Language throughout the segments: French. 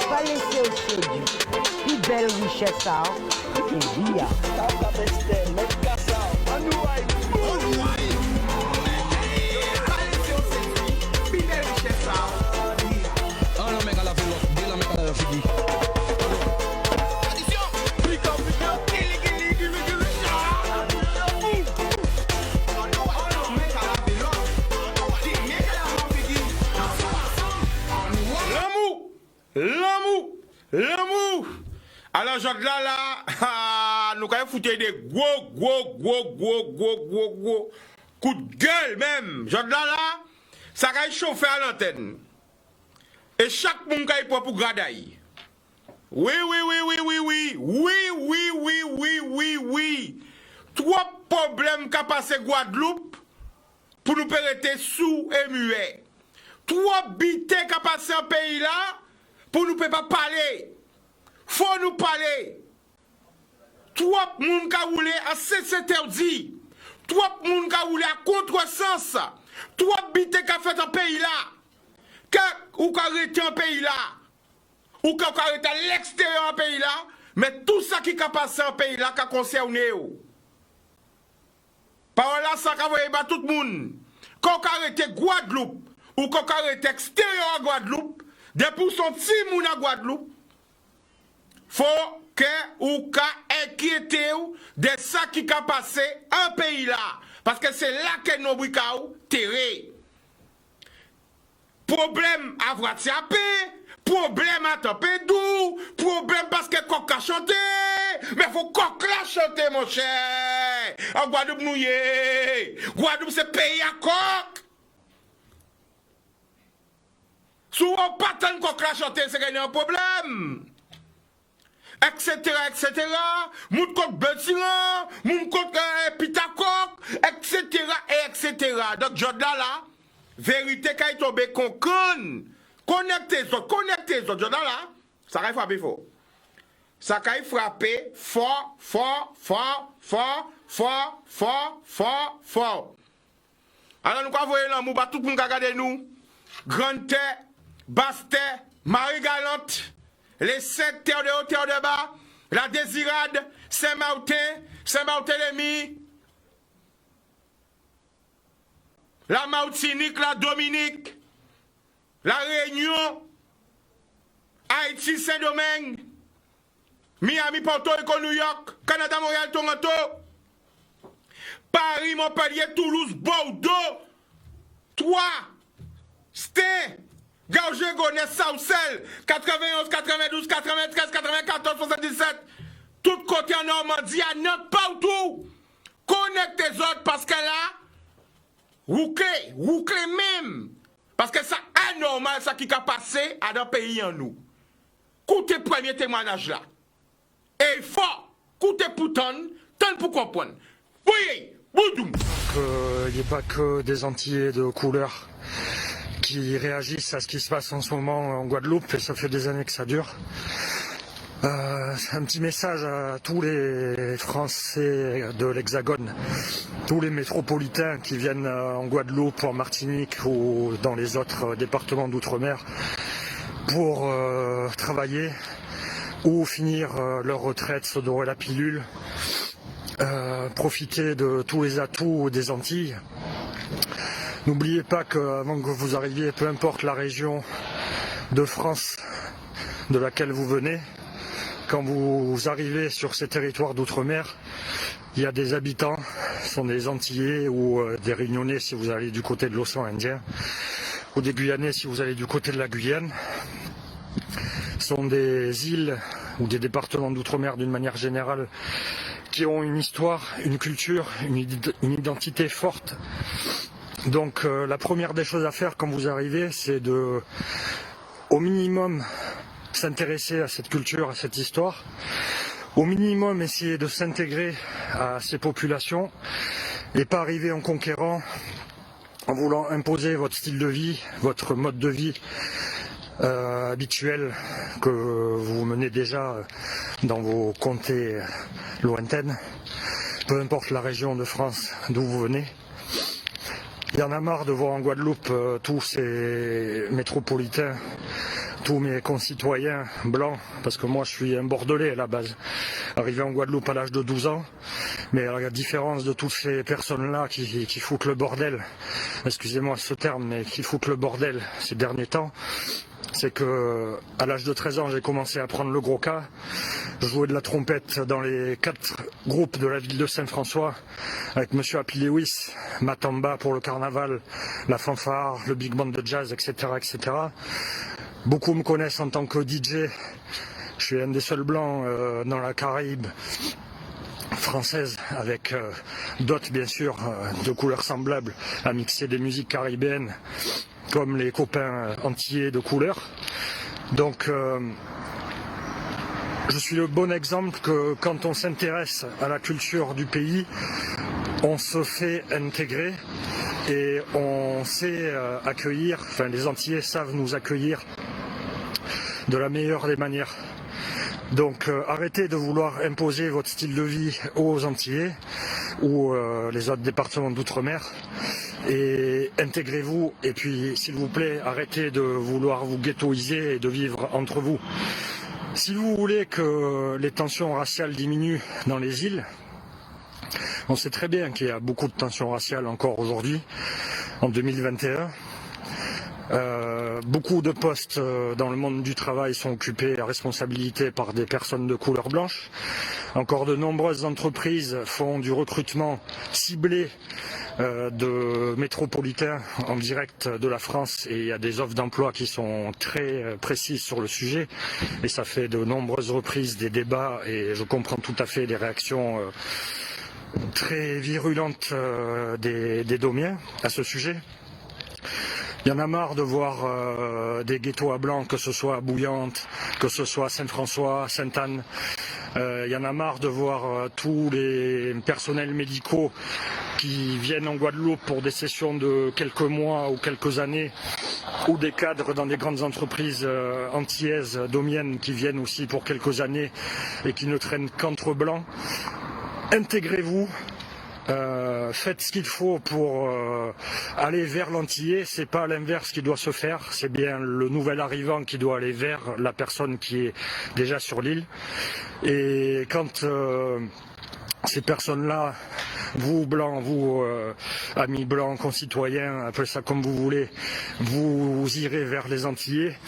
Pas laisser au séduit. Plus belle richesse, et via. L'amour. Alors, je là, nous avons foutu des gros coups de gueule même. Je là, ça va chauffer à l'antenne. Et chaque monde qui est pour gradaille. Oui. Trois problèmes qu'a passé Guadeloupe pour nous permettre sous et muet. Trois bités qu'a passé un pays là pour nous pas parler. Faut nous parler. Trois moun ka roulé à interdit. Trois moun ka roulé à contresens. Trois bités qu'a fait un pays là. Ou qu'a arrêté un pays là. Ou qu'a arrêté à l'extérieur un pays là. Mais tout ça qui a passé un pays là qu'a concerné ou. Par là, ça qu'a voyé tout le monde. Quand on arrêté Guadeloupe ou quand on arrêté extérieur à Guadeloupe, depuis son petit moun à Guadeloupe, faut que ou ka inquiété ou de ça qui a passé un pays là. Parce que c'est là que nous bricaux terré. Problème à voitiapé, problème à taper doux, problème parce que coq a chanté. Mais faut coq la chanter mon cher. En Guadeloupe nous y est. Guadeloupe c'est pays à coq. Souvent pas tant coq la chanter, c'est qu'il y a un problème. Etc. Moun coq Betiran, moun coq Pitacoq, etc. Donc, Jordan là, vérité quand il tombe qu'on conne. Connectez Jordan là, ça va frapper fort. Ça va frapper fort. Alors, nous allons voir là, nous tout le monde regarder nous. Grande terre, basse terre, Marie Galante. Les 7 terres de haut, terre de bas, la Désirade, Saint-Barthélemy, la Martinique, la Dominique, la Réunion, Haïti, Saint-Domingue, Miami, Porto Rico, New York, Canada, Montréal, Toronto, Paris, Montpellier, Toulouse, Bordeaux, Troyes, Stein, Gauger, Gonesse, Saucelle, 91, 92, 93, 94, 77, tout côté en Normandie, à n'importe partout. Connecte les autres parce que là, rouclez même. Parce que ça est normal, ça qui a passé à un pays en nous. Coutez premier témoignage là. Et fort, coutez pour tant pour comprendre. Oui, boudou. Il n'y a pas que des Antillais de couleur qui réagissent à ce qui se passe en ce moment en Guadeloupe, et ça fait des années que ça dure. Un petit message à tous les Français de l'Hexagone, tous les métropolitains qui viennent en Guadeloupe, en Martinique ou dans les autres départements d'outre-mer pour travailler ou finir leur retraite, se dorer la pilule, profiter de tous les atouts des Antilles. N'oubliez pas qu'avant que vous arriviez, peu importe la région de France de laquelle vous venez, quand vous arrivez sur ces territoires d'outre-mer, il y a des habitants, ce sont des Antillais ou des Réunionnais si vous allez du côté de l'océan Indien, ou des Guyanais si vous allez du côté de la Guyane. Ce sont des îles ou des départements d'outre-mer d'une manière générale qui ont une histoire, une culture, une identité forte. Donc la première des choses à faire quand vous arrivez, c'est de, au minimum, s'intéresser à cette culture, à cette histoire. Au minimum, essayer de s'intégrer à ces populations et pas arriver en conquérant, en voulant imposer votre style de vie, votre mode de vie habituelle que vous menez déjà dans vos comtés lointaines, peu importe la région de France d'où vous venez. Il y en a marre de voir en Guadeloupe tous ces métropolitains, tous mes concitoyens blancs, parce que moi je suis un Bordelais à la base, arrivé en Guadeloupe à l'âge de 12 ans, mais à la différence de toutes ces personnes-là qui foutent le bordel, excusez-moi ce terme, mais qui foutent le bordel ces derniers temps, c'est que à l'âge de 13 ans j'ai commencé à prendre le gros cas. Je jouais de la trompette dans les 4 groupes de la ville de Saint-François avec Monsieur Happy Lewis, Matamba pour le carnaval, la fanfare, le big band de jazz, etc., etc. Beaucoup me connaissent en tant que DJ. Je suis un des seuls blancs dans la Caraïbe française, avec d'autres bien sûr de couleurs semblables, à mixer des musiques caribéennes comme les copains antillais de couleur. Donc je suis le bon exemple que quand on s'intéresse à la culture du pays, on se fait intégrer et on sait accueillir, enfin les Antillais savent nous accueillir de la meilleure des manières. Donc arrêtez de vouloir imposer votre style de vie aux Antillais ou les autres départements d'outre-mer et intégrez-vous, et puis s'il vous plaît arrêtez de vouloir vous ghettoiser et de vivre entre vous. Si vous voulez que les tensions raciales diminuent dans les îles, on sait très bien qu'il y a beaucoup de tensions raciales encore aujourd'hui, en 2021. Beaucoup de postes dans le monde du travail sont occupés à responsabilité par des personnes de couleur blanche. Encore de nombreuses entreprises font du recrutement ciblé de métropolitains en direct de la France, et il y a des offres d'emploi qui sont très précises sur le sujet, et ça fait de nombreuses reprises des débats, et je comprends tout à fait les réactions très virulentes des Domiens à ce sujet. Il y en a marre de voir des ghettos à blanc, que ce soit à Bouillante, que ce soit à Saint-François, Sainte-Anne. Il y en a marre de voir tous les personnels médicaux qui viennent en Guadeloupe pour des sessions de quelques mois ou quelques années, ou des cadres dans des grandes entreprises antillaises, domiennes, qui viennent aussi pour quelques années et qui ne traînent qu'entre blancs. Intégrez-vous. Faites ce qu'il faut pour aller vers l'antillais. C'est pas l'inverse qui doit se faire, c'est bien le nouvel arrivant qui doit aller vers la personne qui est déjà sur l'île. Et quand ces personnes-là, vous blancs, vous amis blancs, concitoyens, appelez ça comme vous voulez, vous irez vers les Antillais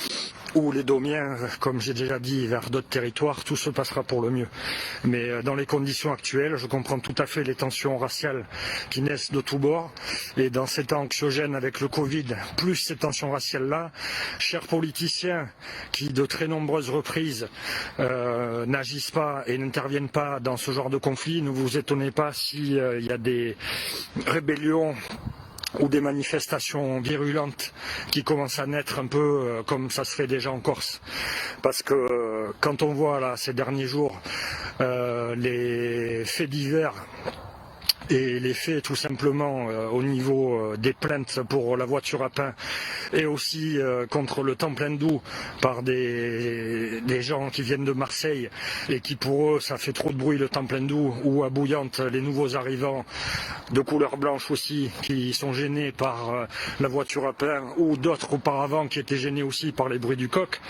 ou les Domiens, comme j'ai déjà dit, vers d'autres territoires, tout se passera pour le mieux. Mais dans les conditions actuelles, je comprends tout à fait les tensions raciales qui naissent de tous bords. Et dans ces temps anxiogènes avec le Covid, plus ces tensions raciales-là, chers politiciens qui, de très nombreuses reprises, n'agissent pas et n'interviennent pas dans ce genre de conflit, ne vous étonnez pas s'il y a des rébellions ou des manifestations virulentes qui commencent à naître un peu comme ça se fait déjà en Corse. Parce que quand on voit là ces derniers jours les faits divers et les faits tout simplement au niveau des plaintes pour la voiture à pain et aussi contre le temple hindou par des gens qui viennent de Marseille et qui pour eux ça fait trop de bruit le temple hindou, ou à Bouillante les nouveaux arrivants de couleur blanche aussi qui sont gênés par la voiture à pain, ou d'autres auparavant qui étaient gênés aussi par les bruits du coq.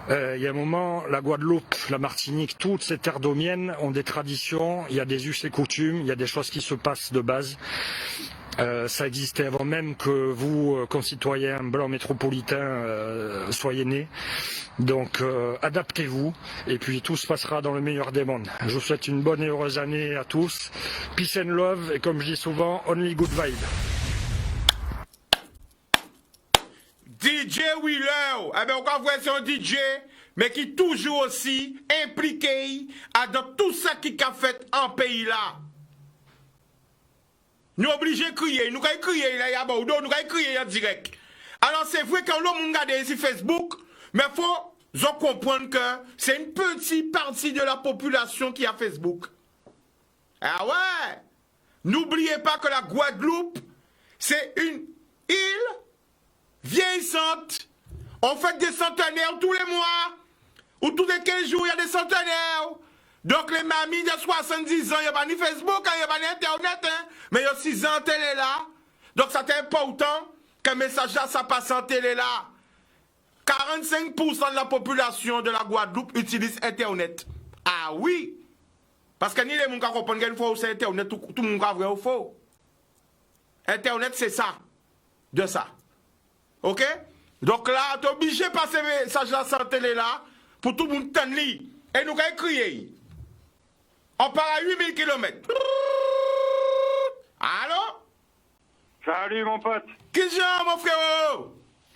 Il y a un moment, la Guadeloupe, la Martinique, toutes ces terres domiennes ont des traditions, il y a des us et coutumes, il y a des choses qui se passent de base. Ça existait avant même que vous, concitoyens blancs métropolitains, soyez nés. Donc adaptez-vous et puis tout se passera dans le meilleur des mondes. Je vous souhaite une bonne et heureuse année à tous. Peace and love, et comme je dis souvent, only good vibe. DJ Wheeler, eh bien, on va voir c'est un DJ, mais qui toujours aussi impliqué dans tout ça qui a fait en pays là. Nous obligés de crier, nous allons crier là, nous allons crier en direct. Alors c'est vrai que l'on regarde ici Facebook, mais il faut comprendre que c'est une petite partie de la population qui a Facebook. Ah ouais, n'oubliez pas que la Guadeloupe, c'est une île vieillissante On fait des centenaires tous les mois. Ou tous les 15 jours, il y a des centenaires. Donc les mamies de 70 ans, il n'y a pas ni Facebook, il n'y a pas ni Internet, hein, mais il y a 6 ans, télé là. Donc ça c'est important qu'un message là, ça passe en télé là. 45% de la population de la Guadeloupe utilise Internet. Ah oui. Parce que ni les gens qui comprennent qu'il faut c'est Internet, tout le monde a vrai ou faux. Internet c'est ça. De ça. Ok? Donc là, tu es obligé de passer message là sur la télé là pour tout le monde t'en lit. Et nous allons crier. On part à 8000 km. Allô? Salut mon pote, Qui genre mon frère?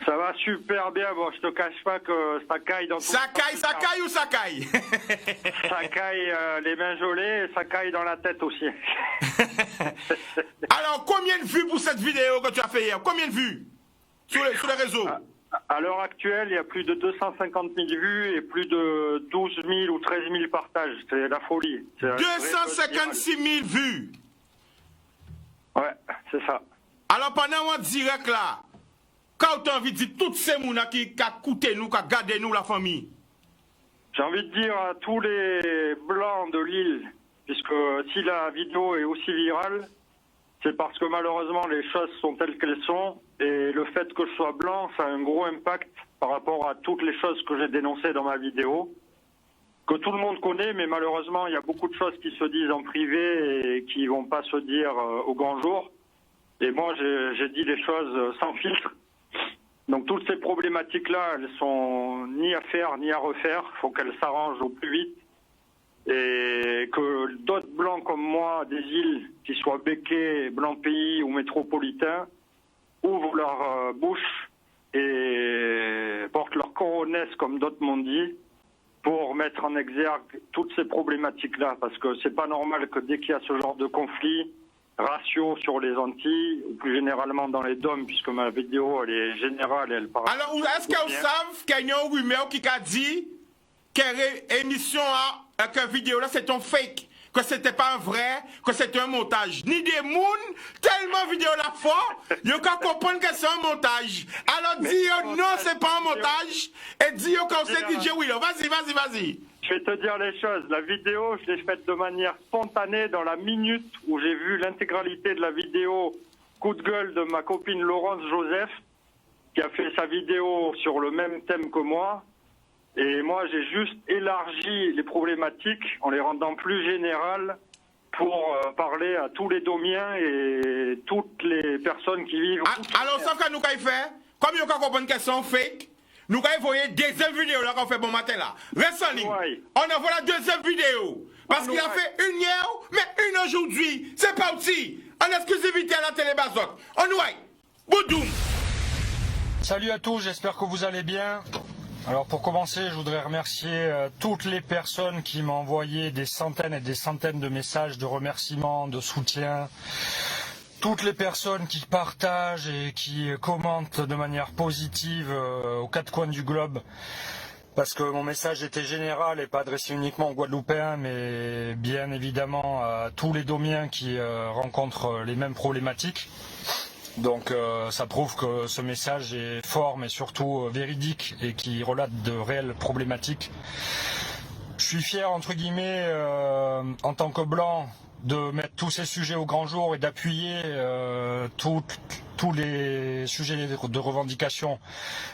ça va super bien, bon je te cache pas que ça caille dans tout Ça caille ou ça caille? Ça caille les mains gelées et ça caille dans la tête aussi. Alors combien de vues pour cette vidéo que tu as fait hier? Combien de vues? Sur les réseaux? À l'heure actuelle, il y a plus de 250 000 vues et plus de 12 000 ou 13 000 partages, c'est la folie. 256 000 vues. Ouais, c'est ça. Alors pendant mon direct là, quand tu as envie de dire toutes ces gens qui ont coûté nous, qui ont gardé nous la famille? J'ai envie de dire à tous les blancs de l'île, puisque si la vidéo est aussi virale, c'est parce que malheureusement les choses sont telles qu'elles sont et le fait que je sois blanc, ça a un gros impact par rapport à toutes les choses que j'ai dénoncées dans ma vidéo, que tout le monde connaît, mais malheureusement il y a beaucoup de choses qui se disent en privé et qui vont pas se dire au grand jour. Et moi j'ai dit les choses sans filtre. Donc toutes ces problématiques-là, elles sont ni à faire ni à refaire, il faut qu'elles s'arrangent au plus vite. Et que d'autres blancs comme moi, des îles, qui soient béquets, blancs pays ou métropolitains, ouvrent leur bouche et portent leur coronesse, comme d'autres m'ont dit, pour mettre en exergue toutes ces problématiques-là. Parce que c'est pas normal que dès qu'il y a ce genre de conflit raciaux sur les Antilles, ou plus généralement dans les DOM, puisque ma vidéo elle est générale et elle parle... Alors est-ce que vous savez qu'il y a une rumeur qui a dit que l'émission que vidéo là c'est un fake, que c'était pas un vrai, que c'était un montage. Ni des mouns, tellement vidéo là fort, ils ont qu'à comprendre que c'est un montage. Alors dis non, c'est pas un montage, et dis quand c'est DJ Willow. Vas-y. Je vais te dire les choses. La vidéo, je l'ai faite de manière spontanée dans la minute où j'ai vu l'intégralité de la vidéo coup de gueule de ma copine Laurence Joseph, qui a fait sa vidéo sur le même thème que moi. Et moi, j'ai juste élargi les problématiques en les rendant plus générales pour parler à tous les Domiens et toutes les personnes qui vivent... Alors, sauf que nous avons fait, comme nous avons compris qu'elles sont fake, nous avons envoyé deuxième vidéo là qu'on fait bon matin là. Reste en ligne. Ouais. On envoie la deuxième vidéo. Parce qu'il a fait une hier, mais une aujourd'hui. C'est parti. En exclusivité à la télé Bazote. On y va. Boudoum. Salut à tous, j'espère que vous allez bien. Alors pour commencer, je voudrais remercier toutes les personnes qui m'ont envoyé des centaines et des centaines de messages de remerciements, de soutien. Toutes les personnes qui partagent et qui commentent de manière positive aux quatre coins du globe. Parce que mon message était général et pas adressé uniquement aux Guadeloupéens, mais bien évidemment à tous les Domiens qui rencontrent les mêmes problématiques. Donc ça prouve que ce message est fort mais surtout véridique et qui relate de réelles problématiques. Je suis fier entre guillemets en tant que blanc de mettre tous ces sujets au grand jour et d'appuyer tous les sujets de revendication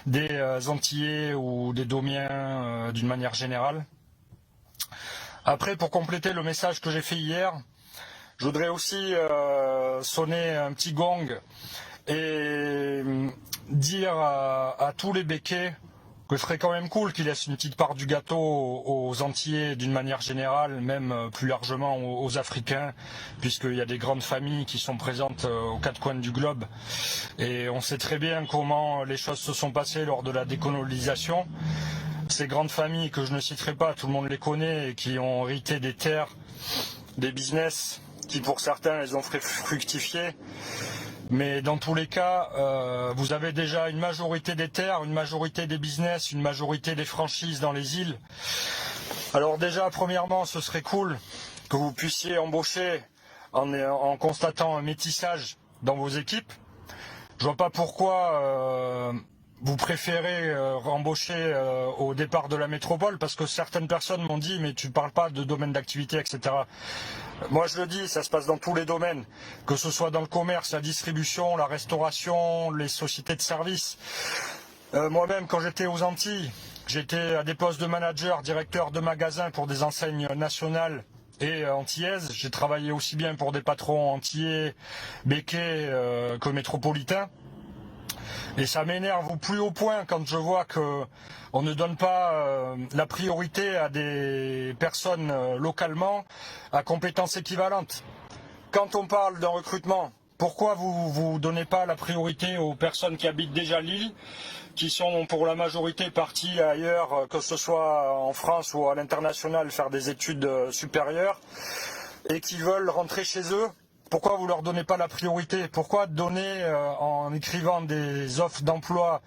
des Antillais ou des Domiens d'une manière générale. Après, pour compléter le message que j'ai fait hier, je voudrais aussi sonner un petit gong et dire à tous les béquets que ce serait quand même cool qu'ils laissent une petite part du gâteau aux Antillais d'une manière générale, même plus largement aux Africains, puisqu'il y a des grandes familles qui sont présentes aux quatre coins du globe. Et on sait très bien comment les choses se sont passées lors de la décolonisation. Ces grandes familles que je ne citerai pas, tout le monde les connaît, et qui ont hérité des terres, des business, qui pour certains les ont fait fructifier. Mais dans tous les cas, vous avez déjà une majorité des terres, une majorité des business, une majorité des franchises dans les îles. Alors déjà, premièrement, ce serait cool que vous puissiez embaucher en constatant un métissage dans vos équipes. Je vois pas pourquoi vous préférez embaucher au départ de la métropole, parce que certaines personnes m'ont dit mais tu parles pas de domaine d'activité, etc. Moi je le dis, ça se passe dans tous les domaines, que ce soit dans le commerce, la distribution, la restauration, les sociétés de services. Moi-même quand j'étais aux Antilles, j'étais à des postes de manager, directeur de magasin pour des enseignes nationales et antillaises. J'ai travaillé aussi bien pour des patrons antillais, béquets que métropolitains. Et ça m'énerve au plus haut point quand je vois que on ne donne pas la priorité à des personnes localement à compétences équivalentes. Quand on parle d'un recrutement, pourquoi vous donnez pas la priorité aux personnes qui habitent déjà l'île, qui sont pour la majorité parties ailleurs, que ce soit en France ou à l'international, faire des études supérieures, et qui veulent rentrer chez eux? Pourquoi vous leur donnez pas la priorité? Pourquoi donner en écrivant des offres d'emploi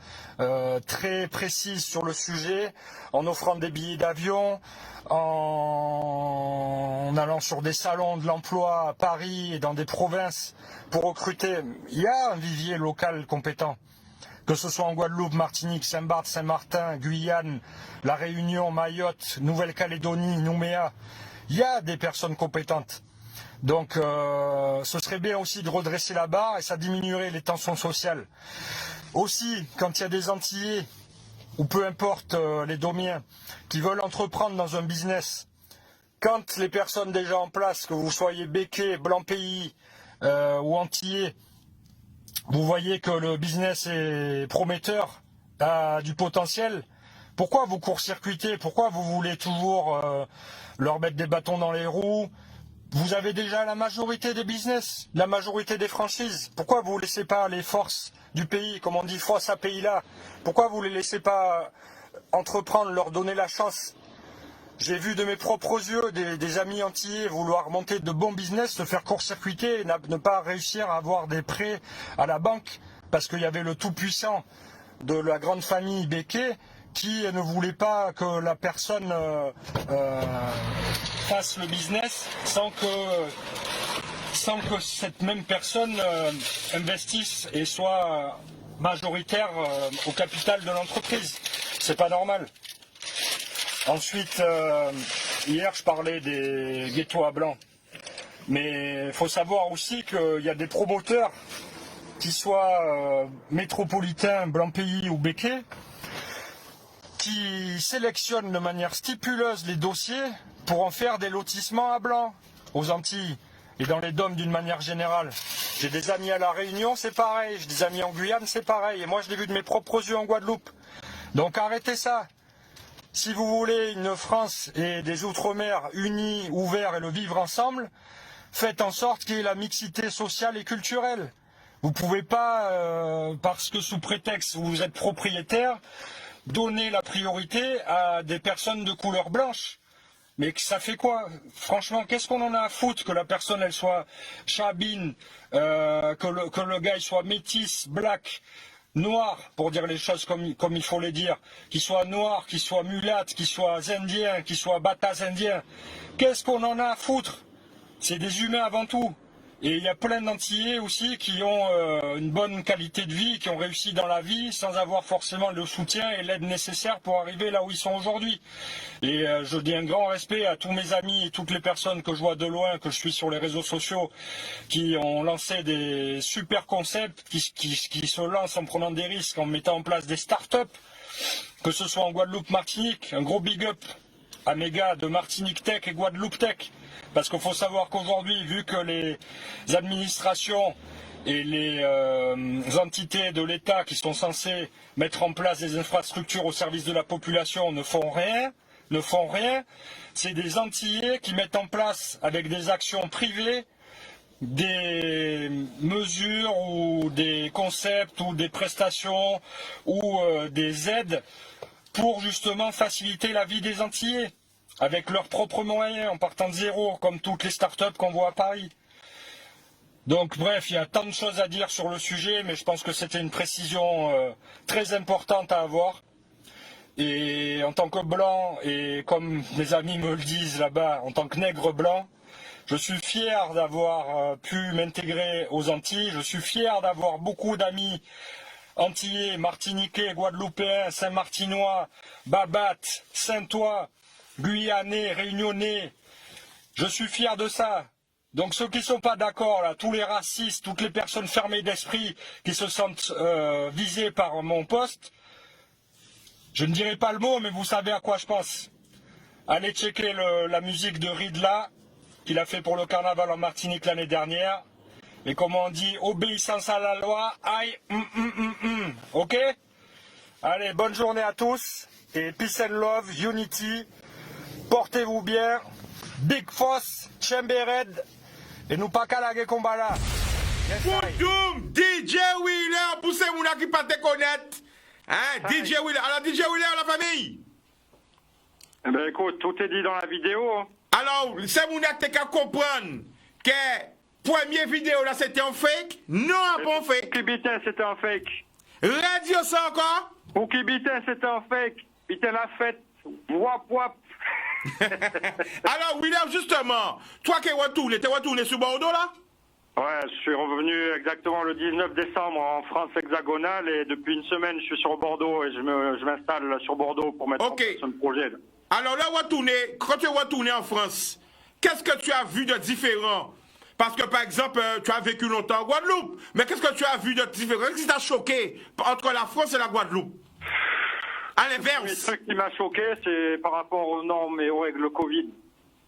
très précises sur le sujet, en offrant des billets d'avion, en allant sur des salons de l'emploi à Paris et dans des provinces pour recruter? Il y a un vivier local compétent. Que ce soit en Guadeloupe, Martinique, Saint-Barth, Saint-Martin, Guyane, La Réunion, Mayotte, Nouvelle-Calédonie, Nouméa, il y a des personnes compétentes. Donc ce serait bien aussi de redresser la barre et ça diminuerait les tensions sociales. Aussi, quand il y a des Antillais, ou peu importe les Domiens, qui veulent entreprendre dans un business, quand les personnes déjà en place, que vous soyez béquets, blanc pays ou antillais, vous voyez que le business est prometteur, a du potentiel, pourquoi vous court-circuitez? Pourquoi vous voulez toujours leur mettre des bâtons dans les roues? Vous avez déjà la majorité des business, la majorité des franchises. Pourquoi vous ne laissez pas les forces du pays, comme on dit, force à pays là? Pourquoi vous ne les laissez pas entreprendre, leur donner la chance? J'ai vu de mes propres yeux des amis antillais vouloir monter de bons business, se faire court-circuiter et ne pas réussir à avoir des prêts à la banque parce qu'il y avait le tout-puissant de la grande famille Béquet qui ne voulait pas que la personne fasse le business sans que cette même personne investisse et soit majoritaire au capital de l'entreprise. C'est pas normal. Ensuite, hier je parlais des ghettos à blanc. Mais il faut savoir aussi qu'il y a des promoteurs, qui soient métropolitains, blanc pays ou béquets, qui sélectionnent de manière stipuleuse les dossiers pour en faire des lotissements à blanc aux Antilles et dans les DOM d'une manière générale. J'ai des amis à La Réunion, c'est pareil. J'ai des amis en Guyane, c'est pareil. Et moi, je l'ai vu de mes propres yeux en Guadeloupe. Donc arrêtez ça. Si vous voulez une France et des Outre-mer unis, ouverts et le vivre ensemble, faites en sorte qu'il y ait la mixité sociale et culturelle. Vous ne pouvez pas, parce que sous prétexte où vous êtes propriétaire, donner la priorité à des personnes de couleur blanche. Mais ça fait quoi? Franchement, qu'est-ce qu'on en a à foutre que la personne elle soit chabine, que le gars il soit métis, black, noir, pour dire les choses comme il faut les dire, qu'il soit noir, qu'il soit mulâtre, qu'il soit indien, qu'il soit batas indien. Qu'est-ce qu'on en a à foutre? C'est des humains avant tout. Et il y a plein d'Antillais aussi qui ont une bonne qualité de vie, qui ont réussi dans la vie sans avoir forcément le soutien et l'aide nécessaire pour arriver là où ils sont aujourd'hui. Et je dis un grand respect à tous mes amis et toutes les personnes que je vois de loin, que je suis sur les réseaux sociaux, qui ont lancé des super concepts, qui se lancent en prenant des risques, en mettant en place des start-up, que ce soit en Guadeloupe, Martinique. Un gros big up à mes gars de Martinique Tech et Guadeloupe Tech. Parce qu'il faut savoir qu'aujourd'hui, vu que les administrations et les entités de l'État qui sont censées mettre en place des infrastructures au service de la population ne font rien, c'est des Antillais qui mettent en place, avec des actions privées, des mesures ou des concepts ou des prestations ou des aides pour justement faciliter la vie des Antillais, avec leurs propres moyens, en partant de zéro, comme toutes les startups qu'on voit à Paris. Donc bref, il y a tant de choses à dire sur le sujet, mais je pense que c'était une précision très importante à avoir. Et en tant que blanc, et comme mes amis me le disent là-bas, en tant que nègre blanc, je suis fier d'avoir pu m'intégrer aux Antilles, je suis fier d'avoir beaucoup d'amis Antillais, Martiniquais, Guadeloupéens, Saint-Martinois, Babates, Saint-Ois, Guyanais, Réunionnais. Je suis fier de ça. Donc ceux qui ne sont pas d'accord, là, tous les racistes, toutes les personnes fermées d'esprit qui se sentent visées par mon poste, je ne dirai pas le mot, mais vous savez à quoi je pense. Allez checker la musique de Ridla, qu'il a fait pour le carnaval en Martinique l'année dernière. Et comme on dit, obéissance à la loi, aïe, ok? Allez, bonne journée à tous, et peace and love, unity, portez-vous bien, big foss, chambered, et nous pas qu'à la combat là. Poudoum, DJ Wheeler, pour ceux qui ne pas te connaître. Hein, DJ Wheeler, alors DJ Wheeler, la famille. Eh ben écoute, tout est dit dans la vidéo. Hein. Alors, c'est mon acte qui comprendre que première vidéo là c'était un fake? Non, pas un fake. Pour qui bitait, c'était un fake. Radio ça encore? Pour qui bitait, c'était un fake. Bitait la fête. Wap wap. Alors, William, justement, toi qui es retourné sur Bordeaux là? Ouais, je suis revenu exactement le 19 décembre en France hexagonale et depuis une semaine je suis sur Bordeaux et je m'installe sur Bordeaux pour mettre en place un projet. Là. Alors là, quand tu es retourné en France, qu'est-ce que tu as vu de différent? Parce que par exemple, tu as vécu longtemps en Guadeloupe, mais qu'est-ce que tu as vu de différent? Qu'est-ce qui t'a choqué entre la France et la Guadeloupe? À l'inverse. Le truc qui m'a choqué, c'est par rapport aux normes et aux règles Covid.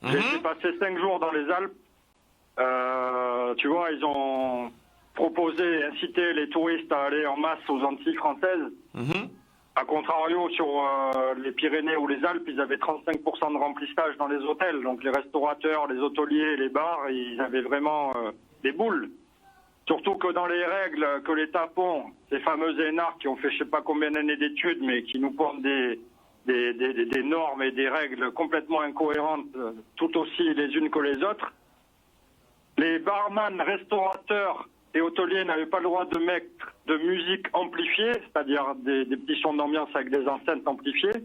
J'ai passé 5 jours dans les Alpes. Tu vois, ils ont proposé, incité les touristes à aller en masse aux Antilles françaises. A contrario, sur les Pyrénées ou les Alpes, ils avaient 35% de remplissage dans les hôtels. Donc les restaurateurs, les hôteliers, les bars, ils avaient vraiment des boules. Surtout que dans les règles que l'État pond, ces fameux énarques qui ont fait je sais pas combien d'années d'études, mais qui nous pondent des normes et des règles complètement incohérentes, tout aussi les unes que les autres. Les barman, restaurateurs et hôteliers n'avaient pas le droit de mettre de musique amplifiée, c'est-à-dire des petits sons d'ambiance avec des enceintes amplifiées.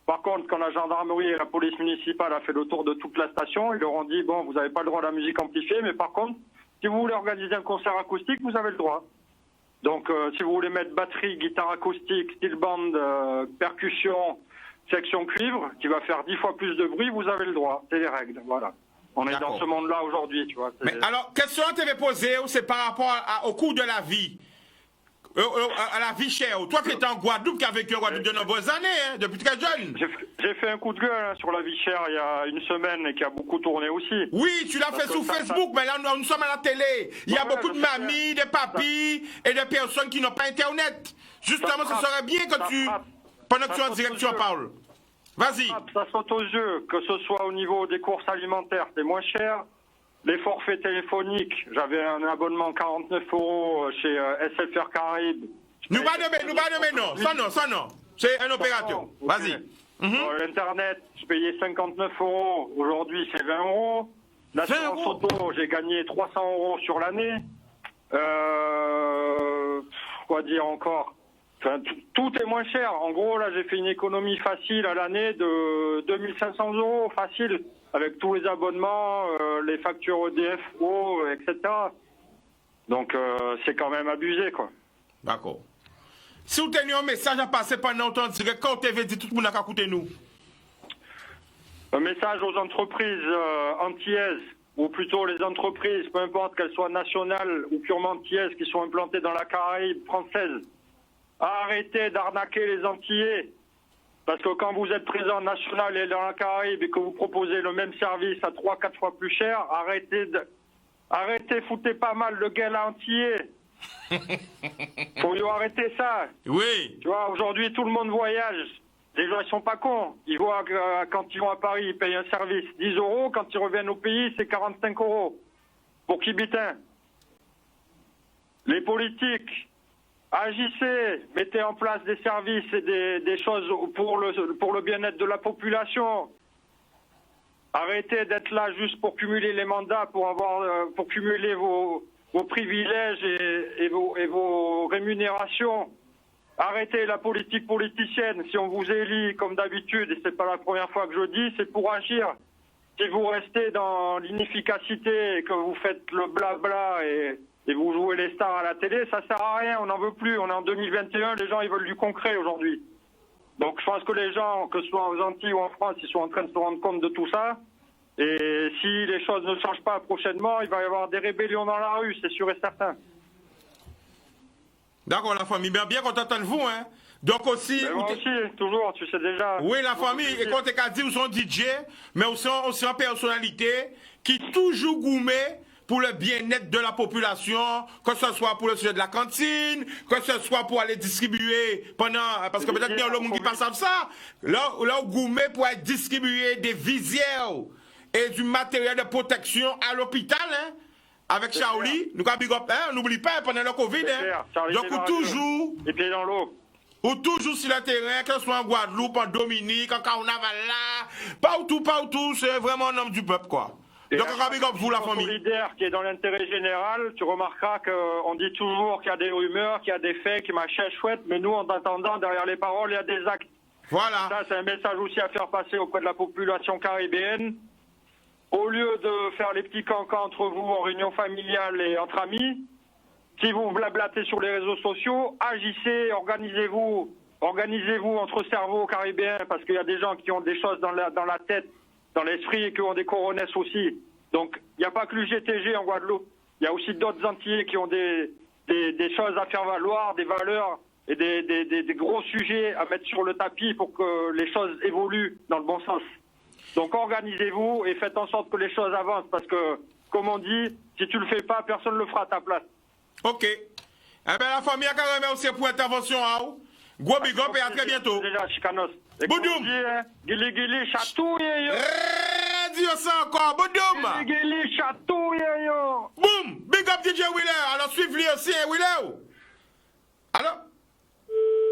Par contre, quand la gendarmerie et la police municipale a fait le tour de toute la station, ils leur ont dit, bon, vous n'avez pas le droit à la musique amplifiée, mais par contre, si vous voulez organiser un concert acoustique, vous avez le droit. Donc, si vous voulez mettre batterie, guitare acoustique, steel band, percussion, section cuivre, qui va faire 10 fois plus de bruit, vous avez le droit. C'est les règles, voilà. On est dans ce monde-là aujourd'hui, tu vois. Mais alors, question que tu avais posée, c'est par rapport au coût de la vie. À la vie chère. Toi qui étais en Guadeloupe, qui a vécu en Guadeloupe de nombreuses années, hein, depuis très jeune. J'ai fait un coup de gueule hein, sur la vie chère il y a une semaine et qui a beaucoup tourné aussi. Oui, tu l'as fait sur Facebook, mais là nous sommes à la télé. Il y a beaucoup de mamies, de papis et de personnes qui n'ont pas Internet. Justement, ce serait bien que tu, pendant que tu es en direct, tu en parles. Vas-y. Ça saute aux yeux, que ce soit au niveau des courses alimentaires, c'est moins cher. Les forfaits téléphoniques, j'avais un abonnement 49 € chez SFR Caraïbes. Nous pas de non. Ça non. C'est un opérateur. Okay. Vas-y. Internet, je payais 59 €. Aujourd'hui, c'est 20 €. L'assurance auto, j'ai gagné 300 € sur l'année. Quoi dire encore? Enfin, tout est moins cher. En gros, là, j'ai fait une économie facile à l'année de 2500 € facile, avec tous les abonnements, les factures EDF, eau, etc. Donc, c'est quand même abusé, quoi. D'accord. Si vous tenez un message à passer pendant ton direct, quand TV dit tout le monde a coûté nous. Un message aux entreprises antillaises, ou plutôt les entreprises, peu importe qu'elles soient nationales ou purement antillaises, qui sont implantées dans la Caraïbe française. Arrêtez d'arnaquer les Antillais. Parce que quand vous êtes présent national et dans la Caraïbe et que vous proposez le même service à 3-4 fois plus cher, arrêtez, foutez pas mal le gars antillais. Faut y arrêter ça. Oui. Tu vois, aujourd'hui tout le monde voyage. Les gens ils sont pas cons. Ils voient que quand ils vont à Paris, ils payent un service 10 €. Quand ils reviennent au pays, c'est 45 €. Pour qui bitin? Les politiques. Agissez, mettez en place des services et des choses pour le bien-être de la population. Arrêtez d'être là juste pour cumuler les mandats, pour cumuler vos privilèges et vos rémunérations. Arrêtez la politique politicienne. Si on vous élit comme d'habitude, et c'est pas la première fois que je dis, c'est pour agir. Si vous restez dans l'inefficacité et que vous faites le blabla et vous jouez les stars à la télé, ça sert à rien, on n'en veut plus. On est en 2021, les gens ils veulent du concret aujourd'hui. Donc je pense que les gens, que ce soit aux Antilles ou en France, ils sont en train de se rendre compte de tout ça. Et si les choses ne changent pas prochainement, il va y avoir des rébellions dans la rue, c'est sûr et certain. D'accord, la famille, bien content de vous, hein. Donc aussi... Mais moi aussi, toujours, tu sais déjà. Oui, la famille, et quand tu as dit, vous sont DJ, mais aussi en personnalité, qui toujours gourmet pour le bien-être de la population, que ce soit pour le sujet de la cantine, que ce soit pour aller distribuer pendant... Parce que peut-être qu'il y a le monde qui passe à ça. Là, gourmet pour aller distribuer des visières et du matériel de protection à l'hôpital, hein. Avec Charlie, nous avons big up, hein, n'oublie pas pendant le Covid, hein. Donc toujours... Et pieds dans l'eau. Ou toujours sur le terrain, que ce soit en Guadeloupe, en Dominique, en Carnaval là, partout, c'est vraiment un homme du peuple, quoi. Et donc, on big up vous, la famille. Solidaire qui est dans l'intérêt général, tu remarqueras qu'on dit toujours qu'il y a des rumeurs, qu'il y a des faits, machin chouette, mais nous, en attendant, derrière les paroles, il y a des actes. Voilà. Ça, c'est un message aussi à faire passer auprès de la population caribéenne. Au lieu de faire les petits cancans entre vous en réunion familiale et entre amis, si vous blablatez sur les réseaux sociaux, agissez, organisez-vous entre cerveaux caribéens, parce qu'il y a des gens qui ont des choses dans la tête, dans l'esprit, et qui ont des coronesses aussi. Donc, il n'y a pas que l'UGTG en Guadeloupe. Il y a aussi d'autres Antillais qui ont des choses à faire valoir, des valeurs et des gros sujets à mettre sur le tapis pour que les choses évoluent dans le bon sens. Donc, organisez-vous et faites en sorte que les choses avancent, parce que, comme on dit, si tu le fais pas, personne ne le fera à ta place. Ok. Eh bien, la famille a carrément aussi pour intervention, hein. Gros big up et à très bientôt. Déjà, Chicanos. Boudoum. Gili, chatouille, yo. Dis ça encore, Boudoum. Gili, chatouille, yo. Boum. Big up DJ Wheeler. Alors, suivez-le aussi, hein, Wheeler. Alors?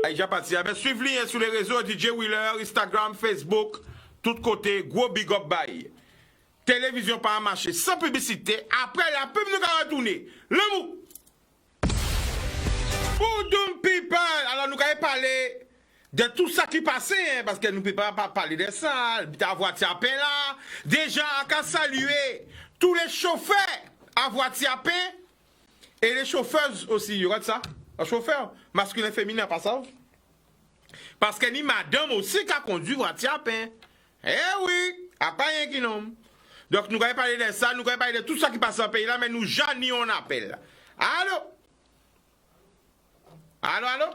J'ai déjà parti. Suivez-le sur les réseaux DJ Wheeler, Instagram, Facebook, tout côté. Gros big up, bye. Télévision par marché, sans publicité. Après, la pub nous va retourner. Le mot. Boudoum people. Alors, nous allons parler de tout ça qui passait, hein, parce que nous ne pouvons pas parler de ça. La voiture à pain là. Déjà, on a saluer tous les chauffeurs à voiture à pain et les chauffeuses aussi. Il y aura de ça. Un chauffeur masculin, féminin, pas ça. Parce que ni madame aussi qui a conduit voiture à pain. Eh oui, à pas rien qui nomme. Donc, nous allons parler de ça, nous allons parler de tout ça qui passe en pays là, mais nous, jamais on appelle. Allô? Allô?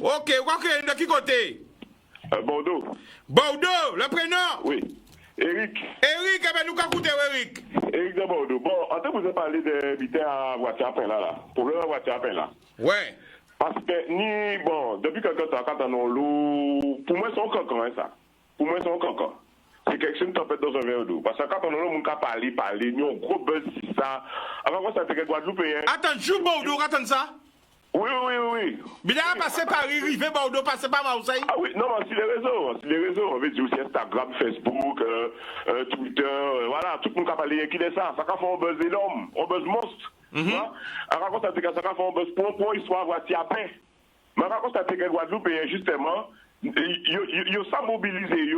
Ok, de qui côté? Bordeaux. Bordeaux, le prénom? Oui. Eric. Eric, eh ben nous qu'à écouter, Eric. Eric de Bordeaux. Bon, en fait, vous avez parlé de biter à voiture à pain là. Pour le voiture à pain là. Ouais. Parce que, depuis quelque temps, quand on a l'eau, pour moi, c'est un cancan, hein, ça. Pour moi, c'est un cancan. C'est quelque chose qui tempête dans un verre d'eau. Parce que quand on a l'eau, on peut parler, nous, on gros buzz, c'est ça. Avant, ça, c'était que Guadeloupe, hein. Attends, joue Bordeaux, attends ça. Oui. Mais là, passer Paris, rivé Bordeaux, passer par Marseille. Ah oui, non, sur les réseaux, on veut dire aussi Instagram, Facebook, Twitter, voilà, tout le monde qui a parlé, qui est ça, ça a fait un buzz énorme, un buzz monstre. Alors, quand ça a fait un buzz pour histoire voiture à pain. Mais quand ça a fait que Guadeloupe, justement, ils ont mobilisé,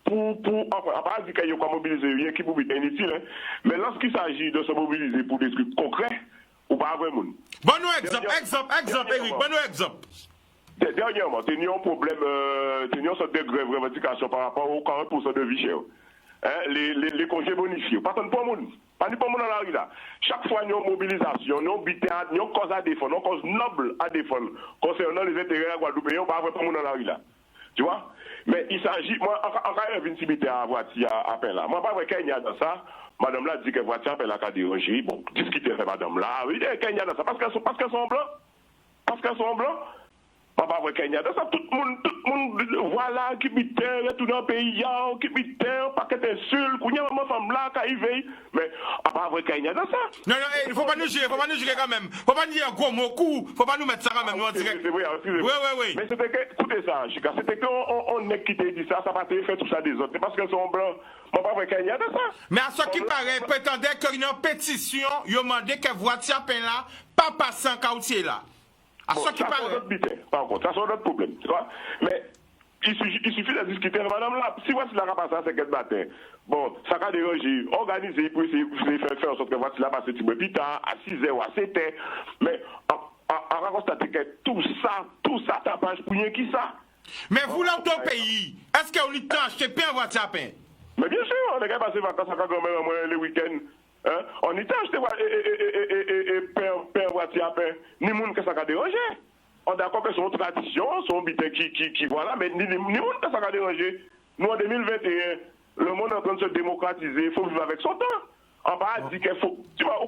enfin, à part dire qu'ils ont mobilisé, il y a qui pour inutile, hein. Mais lorsqu'il s'agit de se mobiliser pour des trucs concrets, ou pas vraiment. Bon exemple, Eric, bon exemple. Dernièrement, tu as un problème, tu as une sorte de grève revendication par rapport au 40% de vie chère. Hein, les congés bonifiés. Pas tant pour le monde. Pas pour le monde dans la rue là. Chaque fois, il y a une mobilisation, il y a une cause à défendre, une cause noble à défendre concernant les intérêts à Guadeloupe. Il n'y a pas vraiment dans la rue là. Tu vois? Mais il s'agit, moi, encore une intimité à voiture à peine là. Moi, pas vrai qu'il y a dans ça. Madame là dit que voiture appelle la dérangé. Bon, discuter avec madame là. Oui, qu'il y a dans ça. Parce qu'elles sont blancs. Parce qu'elles sont blancs. Pas vrai qu'il y a dans ça. Tout le monde, voilà, qui bite, tout dans le pays, qui bite, paquet d'insultes, qu'il y a une femme là qui veille. Mais, pas vrai qu'il y a dans ça. Non, il ne faut pas nous juger quand même. Il ne faut pas nous dire un gros mot coup. Il ne faut pas nous mettre ça quand même. C'est vrai, excusez-moi. Oui. Mais c'était que, écoutez ça, Chica, c'était qu'on est quitté dit ça, ça va te faire tout ça des autres. C'est parce qu'elles sont blancs. Pas vrai qu'il y a de ça. Mais à ce qui paraît, prétendait qu'il y a une pétition, il a demandé que voiture peine là, pas passer en quartier là. À ce qui paraît. Par contre, ça c'est notre problème, tu vois. Mais il suffit de discuter avec madame là. Si voici la passe à 5h du matin, bon, ça va déranger, organiser pour essayer de faire en sorte que voici la passe un petit peu plus tard, à 6h ou à 7h. Mais on va constater que tout ça tapage pour rien qui ça. Mais vous, là, dans ton pays, est-ce qu'on y t'a acheté pain voiture à pain? Mais bien sûr, on est passé vacances à grand-mère le week-end. Hein? On y t'a acheté pain voiture à pain. Ni monde que ça va déranger. On est d'accord que c'est une tradition, c'est un bitin qui voilà, mais ni monde que ça va déranger. Nous, en 2021, le monde est en train de se démocratiser, il faut vivre avec son temps. On va dire qu'il faut, tu vois,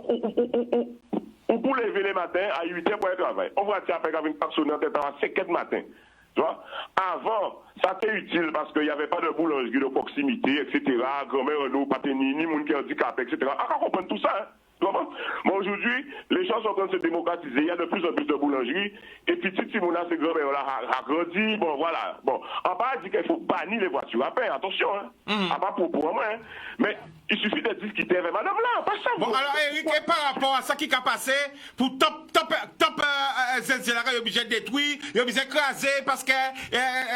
on peut lever les matins à 8h pour aller travailler. On va dire après qu'avec une personne en tête à 5h du matin. Tu vois? Avant, ça était utile parce qu'il n'y avait pas de boulangerie de proximité, etc. Grand-mère, nous, pas ni monde qui est handicapé, etc. On va comprendre tout ça. Hein? Mais aujourd'hui, les choses sont en train de se démocratiser. Il y a de plus en plus de boulangeries. Et puis, si Mouna, ces grand-mères-là a grandi, bon, voilà. Bon, on va dire qu'il faut bannir les voitures à pain. Attention, hein. Pas pour moi, hein. Mais il suffit de discuter avec madame là. Pas ça. Bon, alors, Eric, et par rapport à ça qui a passé, pour top Zenzela, il est obligé de détruire, il est obligé d'écraser parce que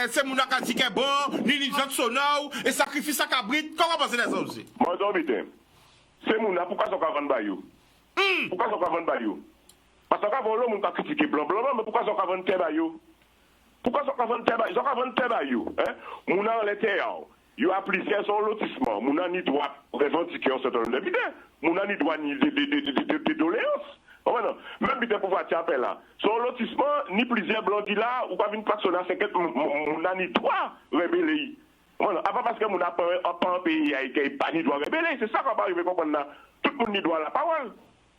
c'est Mouna qui a dit qu'il est bon, ni les autres sonores, et sacrifice sa cabrite. Comment penser de ça aussi? Moi, je c'est Mouna, pourquoi ça va vendre Bayou? Pourquoi ça va vendre Bayou? Parce que avant l'homme, on a critiqué blanc, mais pourquoi ça va vendre Bayou? Pourquoi ça va vendre Bayou? Ça va vendre Bayou. Mouna, en l'intérieur, il a appliqué son lotissement. Mouna, ni doit revendiquer un certain nombre de bidets. Mouna, ni doit ni des doléances. Même bidets pour voir appel là. Son lotissement, ni plusieurs blancs dit là, ou pas une personne à 50, Mouna, ni doit révéler. Voilà. Avant parce que mon n'a pas un pays qui n'est pas ni doit rébeller, c'est ça qu'on va arriver à comprendre là. Tout le monde n'y doit la parole.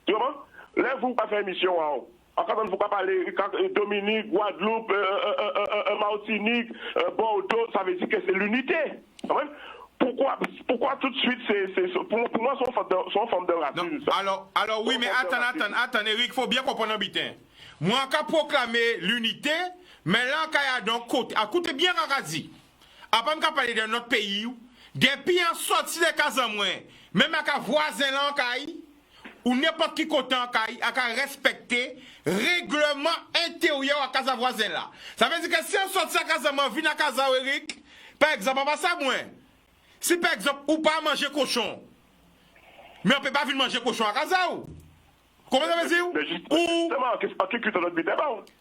Tu vois? Là, vous pas faire émission en quand on ne faut pas parler Dominique, Guadeloupe, Martinique, Bordeaux, ça veut dire que c'est l'unité. Pourquoi tout de suite pour moi c'est une forme de racisme. Alors oui, mais attends, Eric, il faut bien comprendre un bitin. Moi, quand proclamer l'unité, mais là, quand il y a donc côté, écoutez bien Ragazi. Après, on parler de notre pays, depuis on sorti des cases en moins, même avec un voisin là en caille, ou n'importe qui côté en caille, à respecter règlement intérieur à casa voisin là. Ça veut dire que si on sortit à casa moi, vient à casa Eric, par exemple, on va ça moins. Si par exemple, ou pas manger cochon, mais on peut pas venir manger cochon à casa ou. Comment ça veut dire? Ou...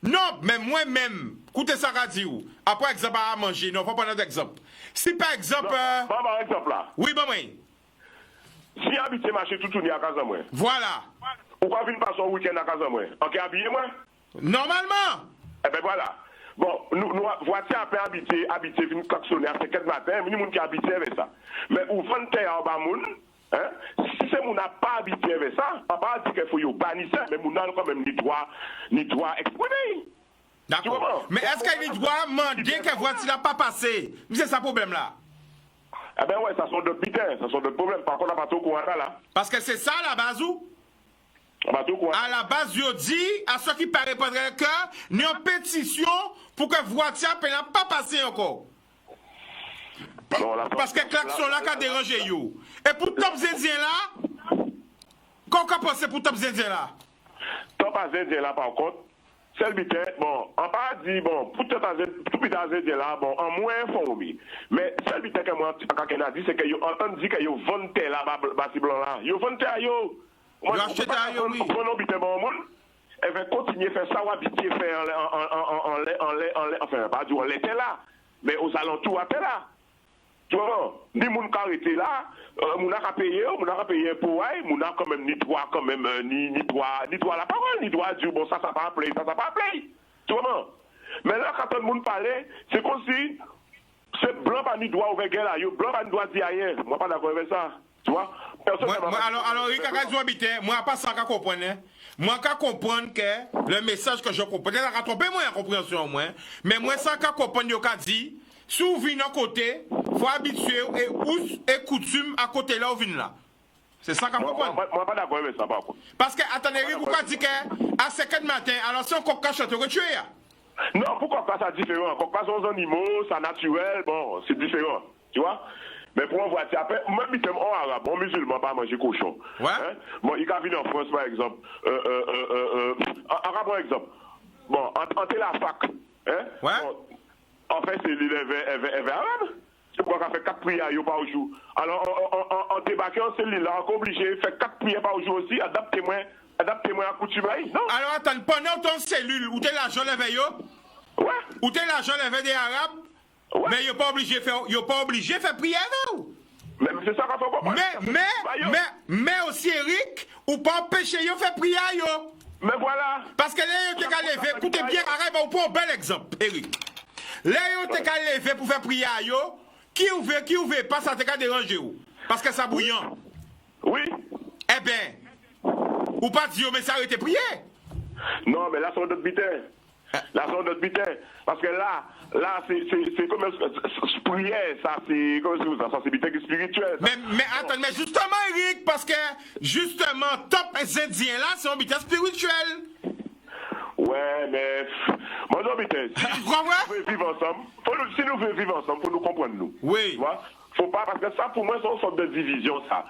Non, mais moi-même, écoutez ça qu'a dit ou. Après exemple à manger, non, faut prendre un exemple. Si par exemple... Par exemple là. Oui, bon, oui. Si habiter marché tout tourner à casa moi. Voilà. Ou pas venir passer un week-end à casa moi. Ok, habillé moi? Normalement. Eh ben voilà. Bon, nous voici à peine habiter, venir klaxonner à 5h du matin, mais nous qui habiter avec ça. Mais où vendre terre en bas moun, hein? Si c'est mon n'a pas habitué avec ça, on va pas dire qu'il faut y bannir ça, mais mon n'a quand même ni droit exprimer. D'accord. Mais est-ce qu'il doit demander que voici n'a pas passé? C'est ça le problème là. Eh ben ouais, ça sont d'autres bidins, ça sont d'autres problèmes. Par contre, on n'a pas tout courant là. Parce que c'est ça la base où? À la base, je dis à ceux qui paraissent pas le cœur, ni une pétition pour que voiture n'a pas passé encore. Parce que klaxon là qui a dérangé yo. Et pour Top Zenzien là, qu'est-ce qu'on pense pour Top Zenzien là? Top Zenzien là par contre, c'est le bitin, bon, on pas dit, bon, pour tout Top Zenzien là, bon, en moins informé. Mais c'est le bitin que moi, quand on a dit, c'est que yo entend dire que yo vente là, bas blanc là. Yo vente yo. Moi, je suis oui. Elle va continuer à faire ça ou habiter faire enfin, pas du on l'était là, mais aux alentours à là. Tu vois, ni moun qui arrêté là, moun a payé pour moun a quand même ni droit quand même ni droit la parole, ni droit dire bon ça pas appelé, ça pas appelé. Tu vois. Mais là quand tout le monde parlait, c'est comme si c'est blanc pas ni droit ouvert là, yo blanc pas ni droit dire rien. Moi pas d'accord avec ça. Tu vois? Alors, moi, pas ça qu'à comprendre. Moi, qu'à comprendre que le message que je comprends, peut-être qu'à tromper moi la compréhension, moi. Mais moi, ça qu'à comprendre, yo qu'a dit, si vous venez à côté, faut habituer et coutume à côté là où vous venez là. C'est ça qu'à comprendre. Moi, pas d'accord avec ça, par contre. Parce que, attendez, vous qu'a dit qu'à 5h matin, alors si on coca chante, tu es non, pourquoi pas ça différent? Coca sont animaux, ça naturel, bon, c'est différent. Tu vois? Mais pour un voiture, après, même si on arabe, on musulman, pas manger cochon. Ouais. Hein? Bon, il va venir en France, par exemple. Arabe, par exemple. Bon, entre la fac. Hein? Ouais. Bon, En fait, c'est l'île est arabe. C'est pourquoi on fait 4 prières par jour. Alors, en débarquant, c'est l'île là, on est obligé de faire 4 prières par jour aussi. Adaptez-moi à coutume. Non? Alors, attends, pendant ton cellule, où t'es l'argent levé, Ouais. où t'es l'argent levé des Arabes, Ouais. mais you're pas obligé de faire prière, non? Mais c'est ça qu'on fait comprendre. Mais aussi, Eric, ou pas empêcher de faire prière, yo. Mais voilà. Parce que là, tu as levé, écoutez bien, arrête, on prend un bel exemple, Eric. Là, tu as levé pour faire prière, yo. Qui ouvre, pas ça te déranger, ou. Parce que ça bouillant. Oui. Eh bien, ou pas dire, mais ça a été prié. Non, mais là, c'est notre bitin. Là, c'est notre bitin. Parce que là, c'est comme prière, ça, c'est comme ça, c'est bitin spirituel. Mais attends, mais justement, Eric, parce que justement, top Indien là, c'est un bitin spirituel. Ouais, mais moi, non, bitin. Si Tu comprends? nous voulons vivre ensemble, si nous voulons vivre ensemble, faut nous comprendre, nous. Oui. Tu vois? Faut pas, parce que ça, pour moi, c'est une sorte de division, ça.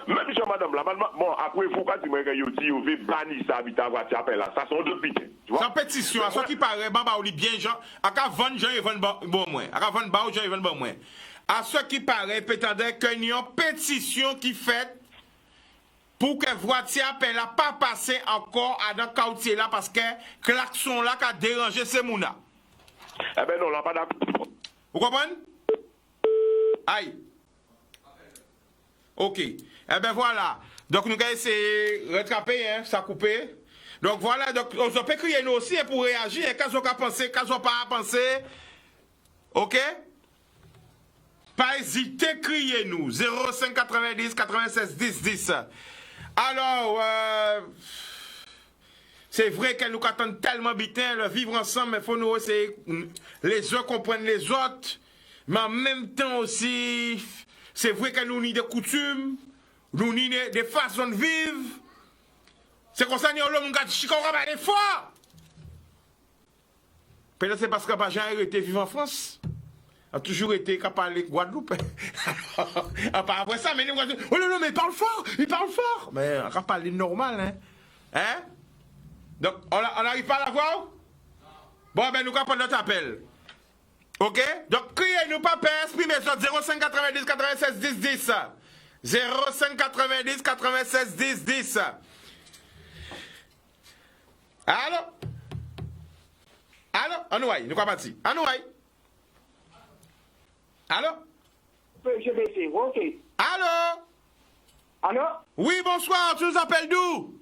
Même si madame, là, bon, après, il faut pas dire que vous dites, vous veut bannir ça, habitat, là. Ça, c'est deux bitin. Sans pétition, à ce qui paraît, Bamba, on lit bien, genre, à qu'à 20 gens, ils vont bon moins. À qu'à 20 gens, ils vont bon moins. À ce qui paraît, peut-être qu'il y a une pétition qui fait pour que voiture appelle là pas passer encore à dans quartier là parce que klaxon là qui a dérangé ces mouna. Eh ben non, là, pas d'accord. Vous comprenez? Aïe. Ok. Eh ben voilà. Donc nous allons essayer de rattraper, hein, ça coupé. Donc voilà, donc on peut crier nous aussi hein, pour réagir, hein, quand on a pensé, quand on pas pensé. Ok? Pas hésiter, criez nous. 05 90 96 10 10. Alors, c'est vrai qu'elle nous attend tellement bien, le vivre ensemble, mais il faut nous essayer, les uns comprennent les autres, mais en même temps aussi, c'est vrai qu'elle nous nie des coutumes, nous nie des façons de vivre. C'est comme ça que nous avons des fois. Peut-être c'est parce que j'ai été vivre en France. A toujours été capable de Guadeloupe. Après ça, mais nous disons, oh non, mais il parle fort. Mais on va parler normal, hein. Hein? Donc, on n'arrive pas à la voir? Bon, ben, nous allons prendre notre appel. Ok? Donc, criez-nous pas peur, exprimez sur 05 90 96 10 10. 05 90 96 10 10. Allô? Allô? Anouaï, nous sommes partis. Anouaï? Allô? Je vais essayer, ok. Allô? Allô? Oui, bonsoir, tu nous appelles d'où?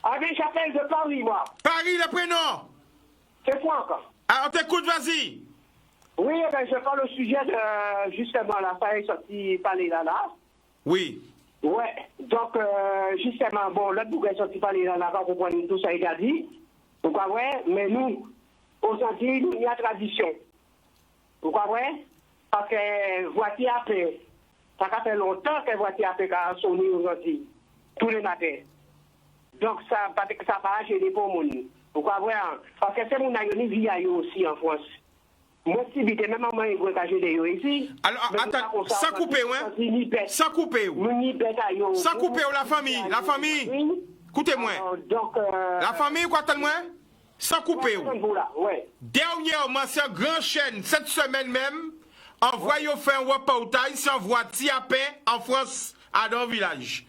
Ah bien, j'appelle de Paris, moi. Paris, le prénom? C'est quoi encore? Ah, on t'écoute, vas-y. Oui, eh ben, je parle au sujet de, justement, la faille sortie parler là. Oui. Ouais, donc, justement, bon, l'autre bouquet sorti parler là, on comprend tout ça, il a dit. Pourquoi, ouais, mais nous, aux Antilles, il y a tradition. Pourquoi, ouais? Parce que voiture après, ça fait longtemps que voiture après a sonné aux Antilles, tous les matins. Donc ça va gêner pour mon. Pourquoi voir? Parce que c'est mon aïe vie aussi en France. Moi, si vite, même maman, il va gêner ici. Alors, attends, ça coupe, ouais? Ça coupe, ça coupe, la famille, écoutez-moi. Donc, la famille, quoi, tellement? Ça coupe, ouais. Dernièrement, c'est un grand chaîne, cette semaine même, envoyé faire un reportage sur voiture à pain en France, à dans le village.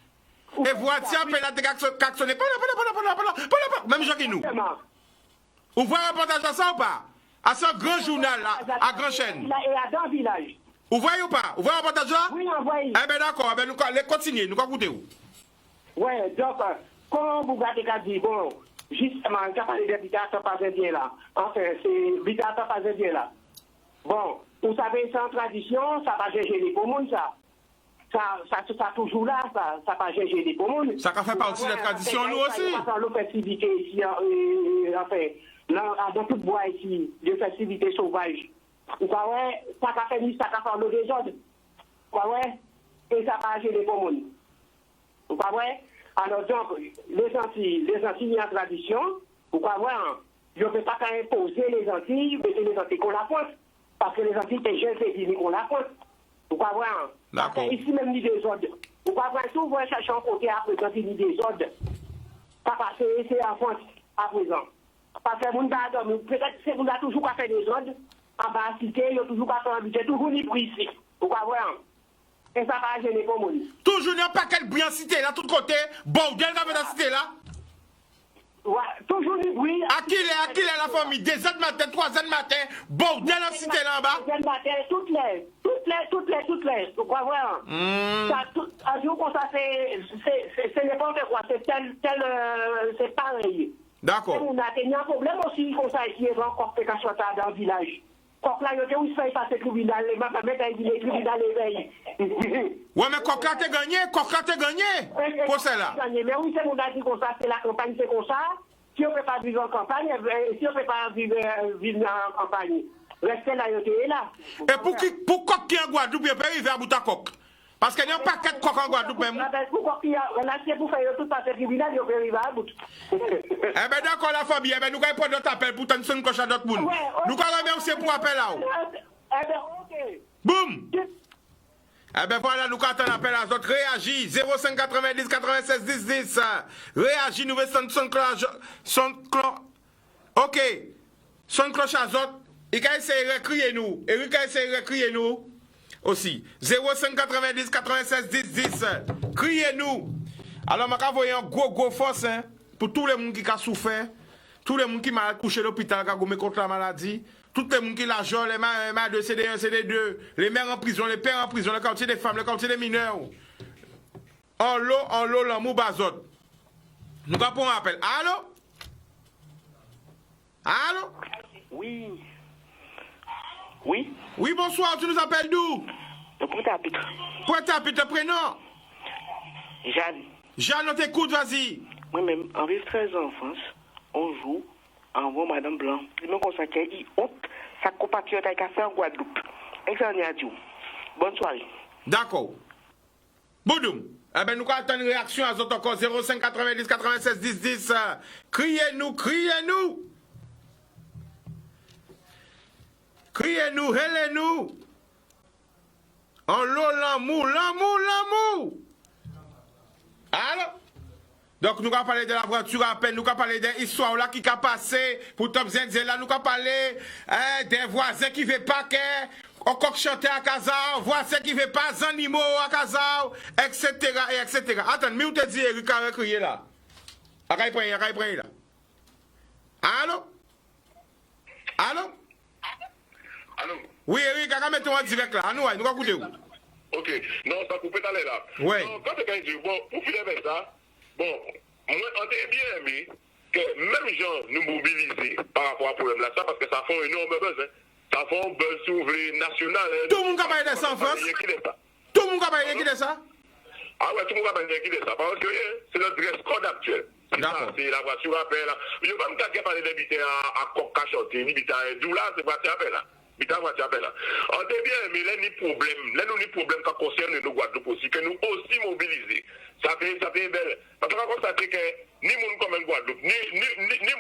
Et voiture à pain, là, t'es klaxonné. Même gens qui nous. Vous voyez un reportage à ça ou pas? À ce grand journal, là, à grand chaîne. Et à dans le village. Vous voyez ou pas? Vous voyez un reportage là? Oui, envoyé. Eh bien d'accord, nous allons continuer, nous allons écouter où? Ouais, donc, comment vous avez dit, bon, justement, quand on parle d'habitation pas indien là, enfin, c'est habitation pas indien là. Bon, vous savez, sans tradition, ça va gêner pour le monde, ça. Ça toujours là, ça va gêner pour le monde. Ça fait partie de la tradition, nous aussi. Ça va faire festivité ici, enfin, dans tout bois ici, des festivités sauvages. Vous savez, ça va faire le désordre. Vous savez, et ça va gêner pour le monde. Vous savez? Alors donc, les Antilles, il y a une tradition. Vous savez, je ne peux pas imposer les Antilles, mais les Antilles qu'on la pointe. Parce que les Antilles, c'est jeunes, c'est dit qu'on la pointe. Vous savez? Parce que ici même, il y a des ordres. Vous savez, si vous cherchez un côté à présent, il y a des ordres. Pas parce que c'est en France à présent. Parce que peut-être que vous avez toujours fait des ordres. en bas cité, il y a toujours pas ton budget, toujours ni pris ici. Pourquoi voir? Et ça va gêner pour moi. Toujours n'y a pas quel bruit en cité là, tout côté. Bordel dans la cité là. Ouais, toujours ni bruit. À qui est la famille? 2h du matin, 3h du matin. Bordel en cité là en bas. 2h du matin, toutes les. Pourquoi voir? Ça, un jour comme ça, c'est n'importe quoi. C'est pareil. D'accord. On a un problème aussi comme ça ici, encore que soit dans le village. Quand là, il y a où il se fait passer le tribunal, les mamans mettent le tribunal éveillé. Ouais, mais Coca t'es gagné, pour cela. Mais oui, c'est mon avis comme ça, c'est la campagne, c'est comme ça. Si on ne peut pas vivre en campagne, si on ne peut pas vivre en campagne, restez là, il est là. Et pour Coq qui est en Guadeloupe, il peut arriver à Boutacoc. Parce qu'il n'y a pas 4 coqs en Guadeloupe même. Pourquoi il y a un pour faire tout passer le tribunal, il peut arriver à bout. Eh bien d'accord la famille, eh bien nous allons prendre notre appel pour t'en sonner coche à d'autres monde. Nous allons remercier pour l'appel là. Eh bien, ok. Boum! Eh bien voilà, nous allons attendre l'appel à d'autres. Réagis, 05 90 96 10 10. Réagis, nous allons son cloche. Ok. Son cloche à d'autres. Il va essayer de crier nous. Et il va essayer de crier nous. Aussi, 05 90 96 10 10. Criez-nous. Alors, je vais envoyer un gros force hein, pour tous les gens qui ont souffert, tous les gens qui ont couché à l'hôpital, qui ont contre la maladie, tous les gens qui ont l'argent, les mères de CD1, CD2, les mères en prison, les pères en prison, le quartier des femmes, le quartier des mineurs. En l'eau, l'amour, bazot. Nous avons un appel. Allô? Allô? Oui. Oui? Oui, bonsoir, tu nous appelles d'où? De Pointe-à-Pitre. Pointe-à-Pitre, ton prénom? Jeanne. Jeanne, on t'écoute, vas-y. Moi-même, en vivre 13 ans en France, on joue en voit Madame Blanc. Il me consacre, il honte, sa compatriote a fait en Guadeloupe. Excellent, adieu. Bonne soirée. D'accord. Boudoum. Eh bien, nous allons attendre une réaction à autres encore 05 90 96 10 10. Criez-nous, criez-nous. Criez-nous, hélez-nous. En l'eau, l'amour, l'amour, l'amour. Alors? Donc, nous allons parler de la voiture à peine, nous allons parler des histoires là qui ont passé pour Top Zenzel là, nous allons parler des voisins qui ne veulent pas qu'on coq chanter à Casa, voisins qui ne veulent pas des animaux à Casa, etc. etc. Attends, mais où te dit Eric a crié là? Arrête, là. Allô? Allô? Allô? Oui, Eric, on va mettre en direct là. Nous allons écouter où? Ok. Non, ça coupe tout là. Ouais. Non, quand tu dit, bon, pour finir avec ça, bon, moi, on t'a bien aimé que même gens nous mobiliser par rapport à ce problème là, ça, parce que ça fait un énorme buzz, hein. Ça fait un buzz sur les nationales. Tout le monde a parlé de ça en France? Tout le monde a parlé de ça? Ah ouais, tout le monde a parlé de ça. Parce que c'est le dress code actuel. C'est la voiture à peine là. Je ne vais pas me parler d'habiter à Coq-Cachoté, ni d'habiter à Doula, c'est voiture à peine là. On a bien aimé les problèmes qui concernent nos Guadeloupe aussi, que nous aussi mobiliser. Ça fait belle. Parce qu'on a constaté que ni moun comme un Guadeloupe, ni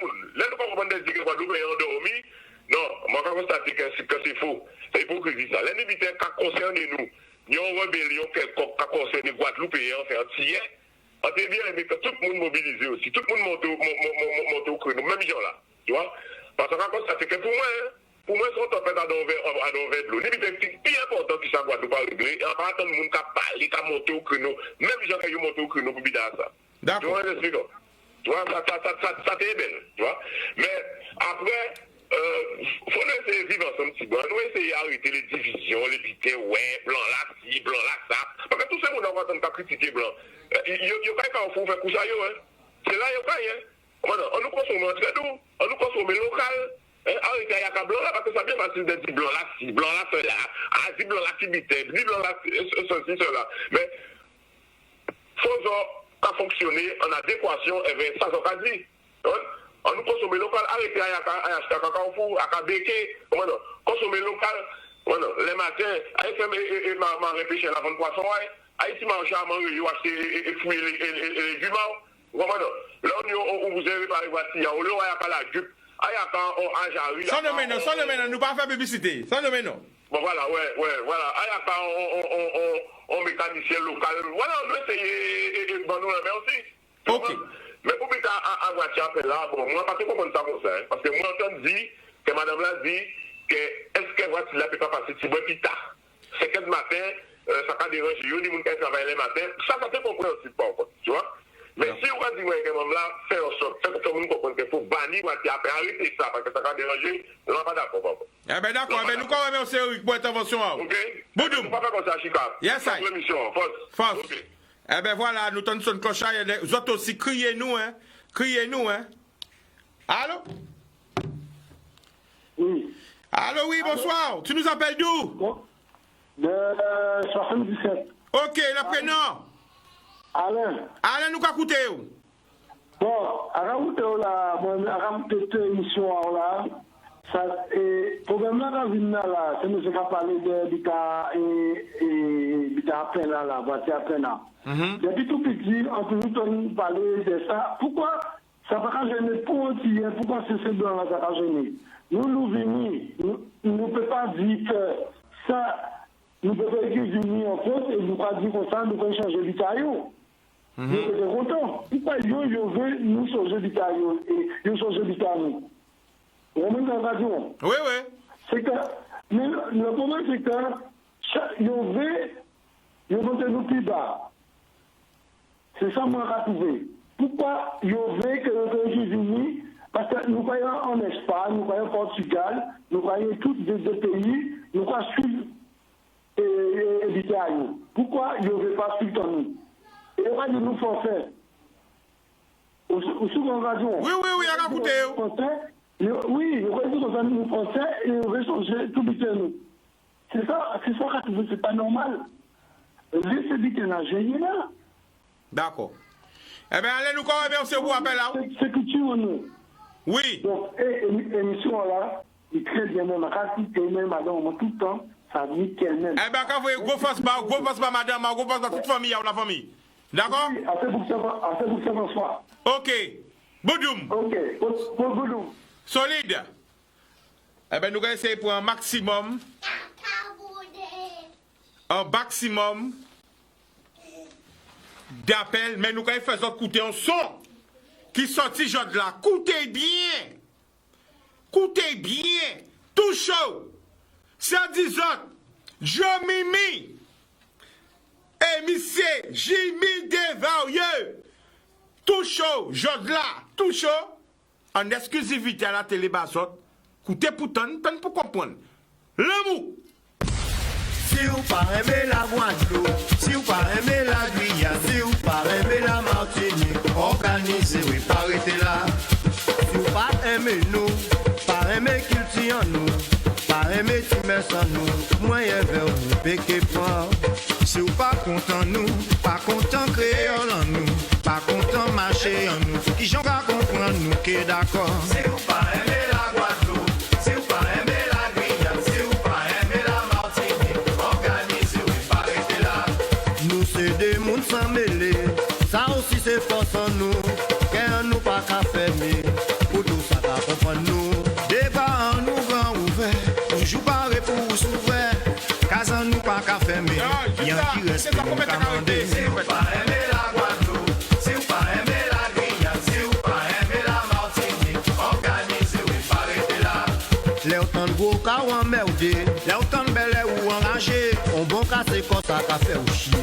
moun. Là, nous ne pouvons pas dire que Guadeloupe est endormi. Non, moi, on a constaté que c'est faux. C'est hypocrisie ça. Les militaires qui concernent nous, nous avons une rébellion qui concerne Guadeloupe et en fait entier. On a bien aimé que tout le monde mobilise aussi. Tout le monde monte au créneau, même gens là. Tu vois? Parce qu'on a constaté que pour moi, c'est en fait à l'envers de l'eau. C'est plus important que ça Guadeloupe a réglé. Et en parlant de monde qui a parlé, qui a monté au créneau, même les gens qui ont monté au créneau pour bider ça. D'accord. Tu vois, tu vois, ça t'est belle. Tu vois. Mais après, faut nous essayer de vivre ensemble, petit bois. Nous essayer d'arrêter les divisions, les biter, ouais, blanc là, ci, blanc là, ça. Parce que tous ces gens qui ont critiqué blanc, il y a pas qu'on faire coucher, c'est là, il y a pas rien. On nous consomme entre nous, on nous consomme local. Arrêtez à Yaka blanc là, parce que ça bien facile de dire blanc là, si, blanc là, cela. Ah, si blanc là, qui bitait, si blanc là, ceci, cela. Mais, faut fonctionner en adéquation avec ça, ça dit. On nous consomme local, arrêtez à Yaka Carrefour, à Kabeke, consommer local, les matins, et ma réfléchir à la vente poisson, Haïti mange à manger, il acheter les fruits et les légumes. Là, on vous avez par les voitures, on a pas la jupe. Sans le ménon, nous pas faire publicité. Sans le ménon. Bon, voilà, voilà. On mécanicien local. Voilà, on va essayer, bon, nous, mais aussi. Ok. Mais pour que à voiture là, bon, moi, pas comprendre ça comme ça, parce que moi, j'entends dire que madame l'a dit est-ce que voici là peut pas passer si bon plus tard. 5 heures du matin, ça va déranger, les gens qui travaillent le matin, ça peut comprendre aussi pas, tu vois. Mais si on va dire que même là, faire en sorte, que tout le monde comprenne qu'il faut bannir, après arrêter ça, parce que ça va déranger, on va pas d'accord. Eh ben d'accord, mais nous quand même c'est Eric pour intervention. Ok. Boudoum. On va pas comme ça, Chica. Yes, I. Force. Ok. Eh ben voilà, nous tenons son clochard, vous autres aussi, criez-nous, hein. Criez-nous, hein. Allô? Oui. Allô, oui, bonsoir. Tu nous appelles d'où? Bon. De 77. Ok, le prénom. Alain. Alain, nous qu'a coûté où? Bon, à raconter là, bon, à raconter cette émission là, ça, et problème là, dans une là, c'est nous qui parlé de l'État et l'État à peine là, voici à peine là. Depuis tout petit, on peut nous parler de ça. Pourquoi ça va pas gêner pour un petit, pourquoi c'est ce blanc là, ça va gêner? Nous venons, nous ne pouvons pas dire que ça, nous pouvons pas venir en France et nous pas dire comme ça, nous pouvons changer l'État. Nous sommes contents. Pourquoi ils veulent nous changer d'État et nous changer d'État nous? On est dans la radio. Oui, oui. C'est que, mais le problème c'est que, ils veulent nous plus bas. C'est ça moi à trouver. Pourquoi ils veulent que les États-Unis, parce que nous croyons en Espagne, nous croyons en Portugal, nous croyons tous des pays, nous croyons suivre l'État. Pourquoi ils ne veulent pas suivre nous? Et on va nous forcer. Au second radio. Oui, à raconter. Oui, on va dire nous français et on va changer tout le nous. C'est ça, c'est pas normal. Laissez vite la génie là. D'accord. Eh bien, allez nous quand même, c'est vous appel là. C'est culture nous. Oui. Donc, émission là, il est très bien même, raconter même, madame, tout le temps, ça dit qu'elle-même. Eh bien, quand vous voyez, gros passe pas, madame, gros passe pas toute famille, ou la famille. D'accord? Oui, assez pour ça, François. Ok. Boudoum. Ok, pour Boudoum. Solide. Eh bien, nous allons essayer pour un maximum d'appels, mais nous allons faire écouter un son qui sortit genre de là. Écoutez bien. Tout chaud. Ça dit je mimi. Et monsieur Jimmy Desvarieux. Tout chaud, genre de là, tout chaud. En exclusivité à la télé Bassot. Écoutez pourtant, pour comprendre. Le mot. Si vous pas aimez la Guadeloupe, si vous pas aimez la Guyane, si vous pas aimez la Martinique, organisez, oui, pas arrêtez là. Si vous pas aimez nous, pas aimez culture en nous, pas aimez Timès en nous, moyen vers nous, péqué point. Si vous pas content nous, pas content créole en nous, pas content marcher en nous, qui j'en va comprendre nous, qui est d'accord. Si vous pas aimez la Guadeloupe, si vous pas aimez la Guyane, si vous pas aimez la Martinique, organisez, oui, pas arrêtez là. Nous c'est des mondes sans mêler, ça aussi c'est force en nous, qu'un nous pas qu'à fermer, pour tout ça va comprendre nous. Débat en nous grand ouvert, toujours barré pour s'ouvrir, cas en nous pas qu'à fermer, y'en qui reste pour nous commander. Si vous pas aimez la Guadeloupe, si vous pas aimez la Guyane, si vous pas aimez la Martinique, organisez, oui, pas arrêtez là. Les autant de gros cas ou emmerdés, les autant de belles ou enragés, on bon cas c'est comme ça qu'a fait ou chier.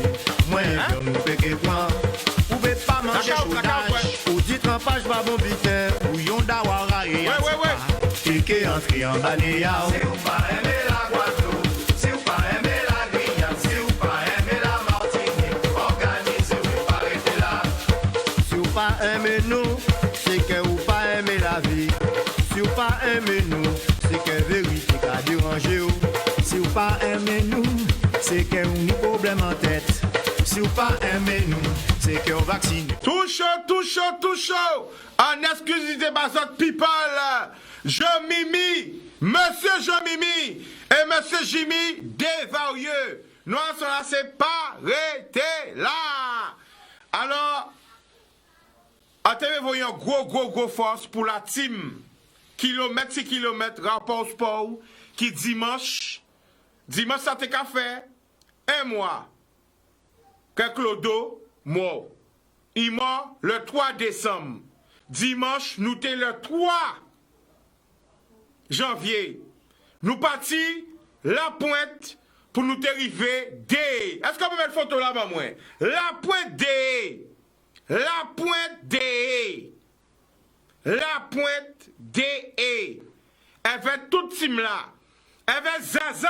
Moi, je nous péqué point. Vous pouvez pas manger chaudage, ou dit trempage pas bon bitin, ou yon d'awara et y'a pas. Piqué entré en balayage. Si vous pas aimez la Guadeloupe, si vous pas aimez la Guyane, si vous pas aimez la Martinique, organisez, vous pas arrêtez là. Si vous pas aimez nous, c'est que vous pas aimez la vie. Si vous pas aimez nous, c'est que vérité qu'a dérangé vous. Si vous pas aimez nous, c'est que vous avez problème en tête. Si vous pas aimez nous, c'est que vous vaccinez. Tout chaud. En exclusivité Bassot People. Monsieur Jean Mimi et Monsieur Jimmy Desvarieux. Nous en sommes là, c'est pas arrêté là. Alors, attendez, voyons gros force pour la team. Kilomètre sur kilomètre, rapport sport, qui dimanche, ça t'est qu'à faire, un mois, que Clodo mort. Il mort le 3 décembre. Dimanche, nous t'es le 3 janvier. nous partis la pointe pour nous dériver D. Est-ce qu'on peut mettre photo là-bas, moi? La pointe D. La pointe D. La pointe D. Elle fait toute team là. Elle fait Zaza.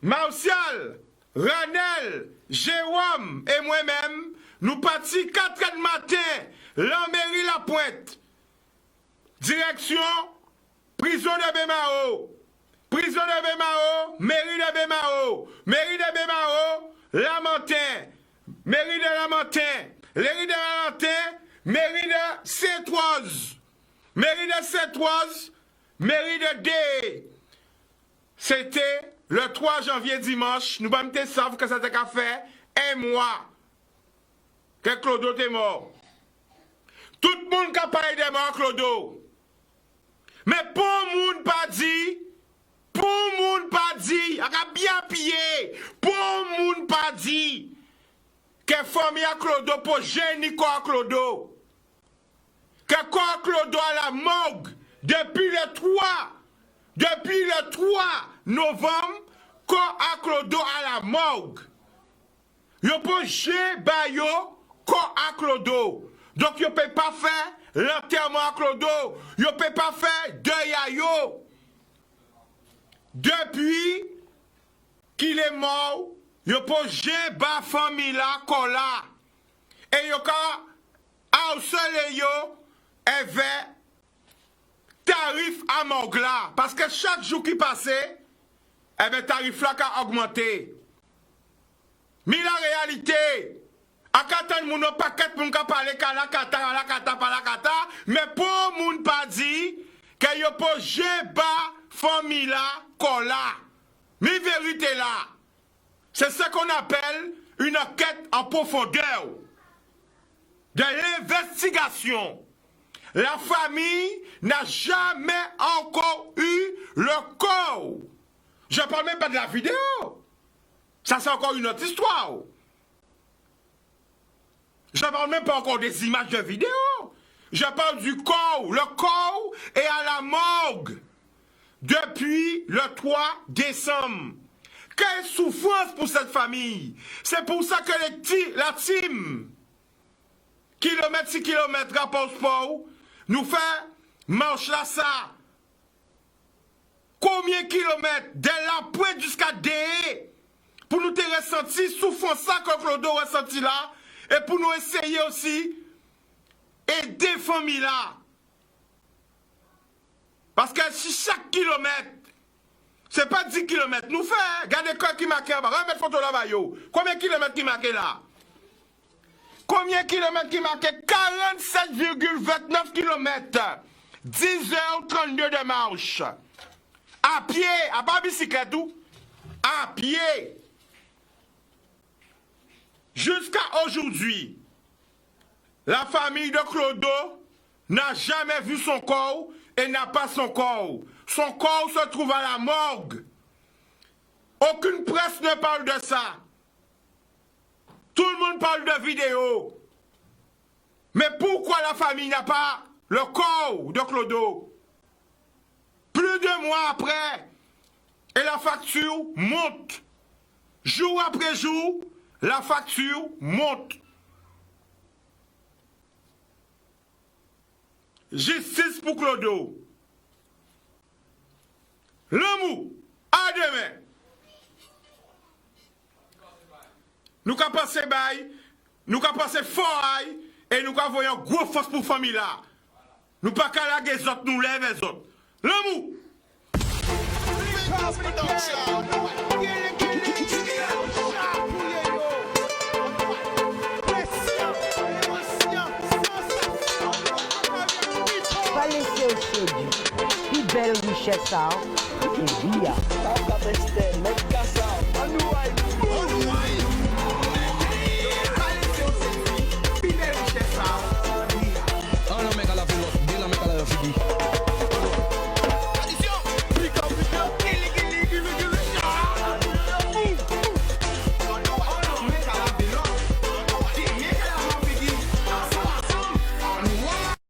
Martial, Ranel, Jérôme et moi-même, nous partis 4h du matin, l'Amérique La Pointe. Direction, prison de Bémao. Prison de Bémao, mairie de Bémao. Mairie de Bémao, Lamentin. Mairie de Lamentin. Mairie de Lamentin, mairie de Saint-Oise. Mairie de Saint-Oise, mairie de D. C'était le 3 janvier dimanche. Nous allons savoir que c'était qu'à faire un mois que Clodo est mort. Tout le monde qui a parlé de mort, Clodo. Mais pour le monde pas dit, pour le monde pas dit, il a bien pillé, pour le monde pas dit que famille à Clodo pour génie quoi Clodo. Que quoi Clodo à la morgue depuis le 3 novembre, quoi à Clodo à la morgue. Yo pour gérer bayo quoi à Clodo. Donc yo peut pas faire l'enterrement à Clodo, yo peut pas faire deuil à yo. Depuis qu'il est mort, yo peut gérer ba famille là là. Et yo ka a seul yo avait tarif à Mongla. Parce que chaque jour qui passait, eh bien, tarif là a augmenté. Mais la réalité, à quand moun no paquet moun ka parler la kata, mais pour moun pas dit que yo po jeba famille là kola. Mais vérité là, c'est ce qu'on appelle une enquête en profondeur de l'investigation. La famille n'a jamais encore eu le corps. Je ne parle même pas de la vidéo. Ça, c'est encore une autre histoire. Je ne parle même pas encore des images de vidéo. Je parle du corps. Le corps est à la morgue depuis le 3 décembre. Quelle souffrance pour cette famille. C'est pour ça que la team, kilomètre 6 kilomètres, rapport sport, nous fait marche là ça. Combien de kilomètres de la pointe jusqu'à D pour nous te ressentir souffrance ça que Clodo ressenti là et pour nous essayer aussi aider famille là. Parce que si chaque kilomètre, c'est pas 10 kilomètres, nous fait, regardez quoi qui marque là-bas, remettre photo là-bas yo. Combien de kilomètres qui marque là? Combien de kilomètres qui marquent? 47,29 kilomètres. 10h32 de marche. À pied, à pas bicyclette ou? À pied. Jusqu'à aujourd'hui, la famille de Clodo n'a jamais vu son corps et n'a pas son corps. Son corps se trouve à la morgue. Aucune presse ne parle de ça. Tout le monde parle de vidéo. Mais pourquoi la famille n'a pas le corps de Clodo? Plus de mois après, et la facture monte. Jour après jour, la facture monte. Justice pour Clodo. L'amour, à demain. Nous avons passé bail, nous avons passé fort et nous avons une grosse force pour la famille là. Nous pas qu'à la les autres, nous lève les autres. L'amour. Pas laisser au séduit. Plus belle richesse, et via.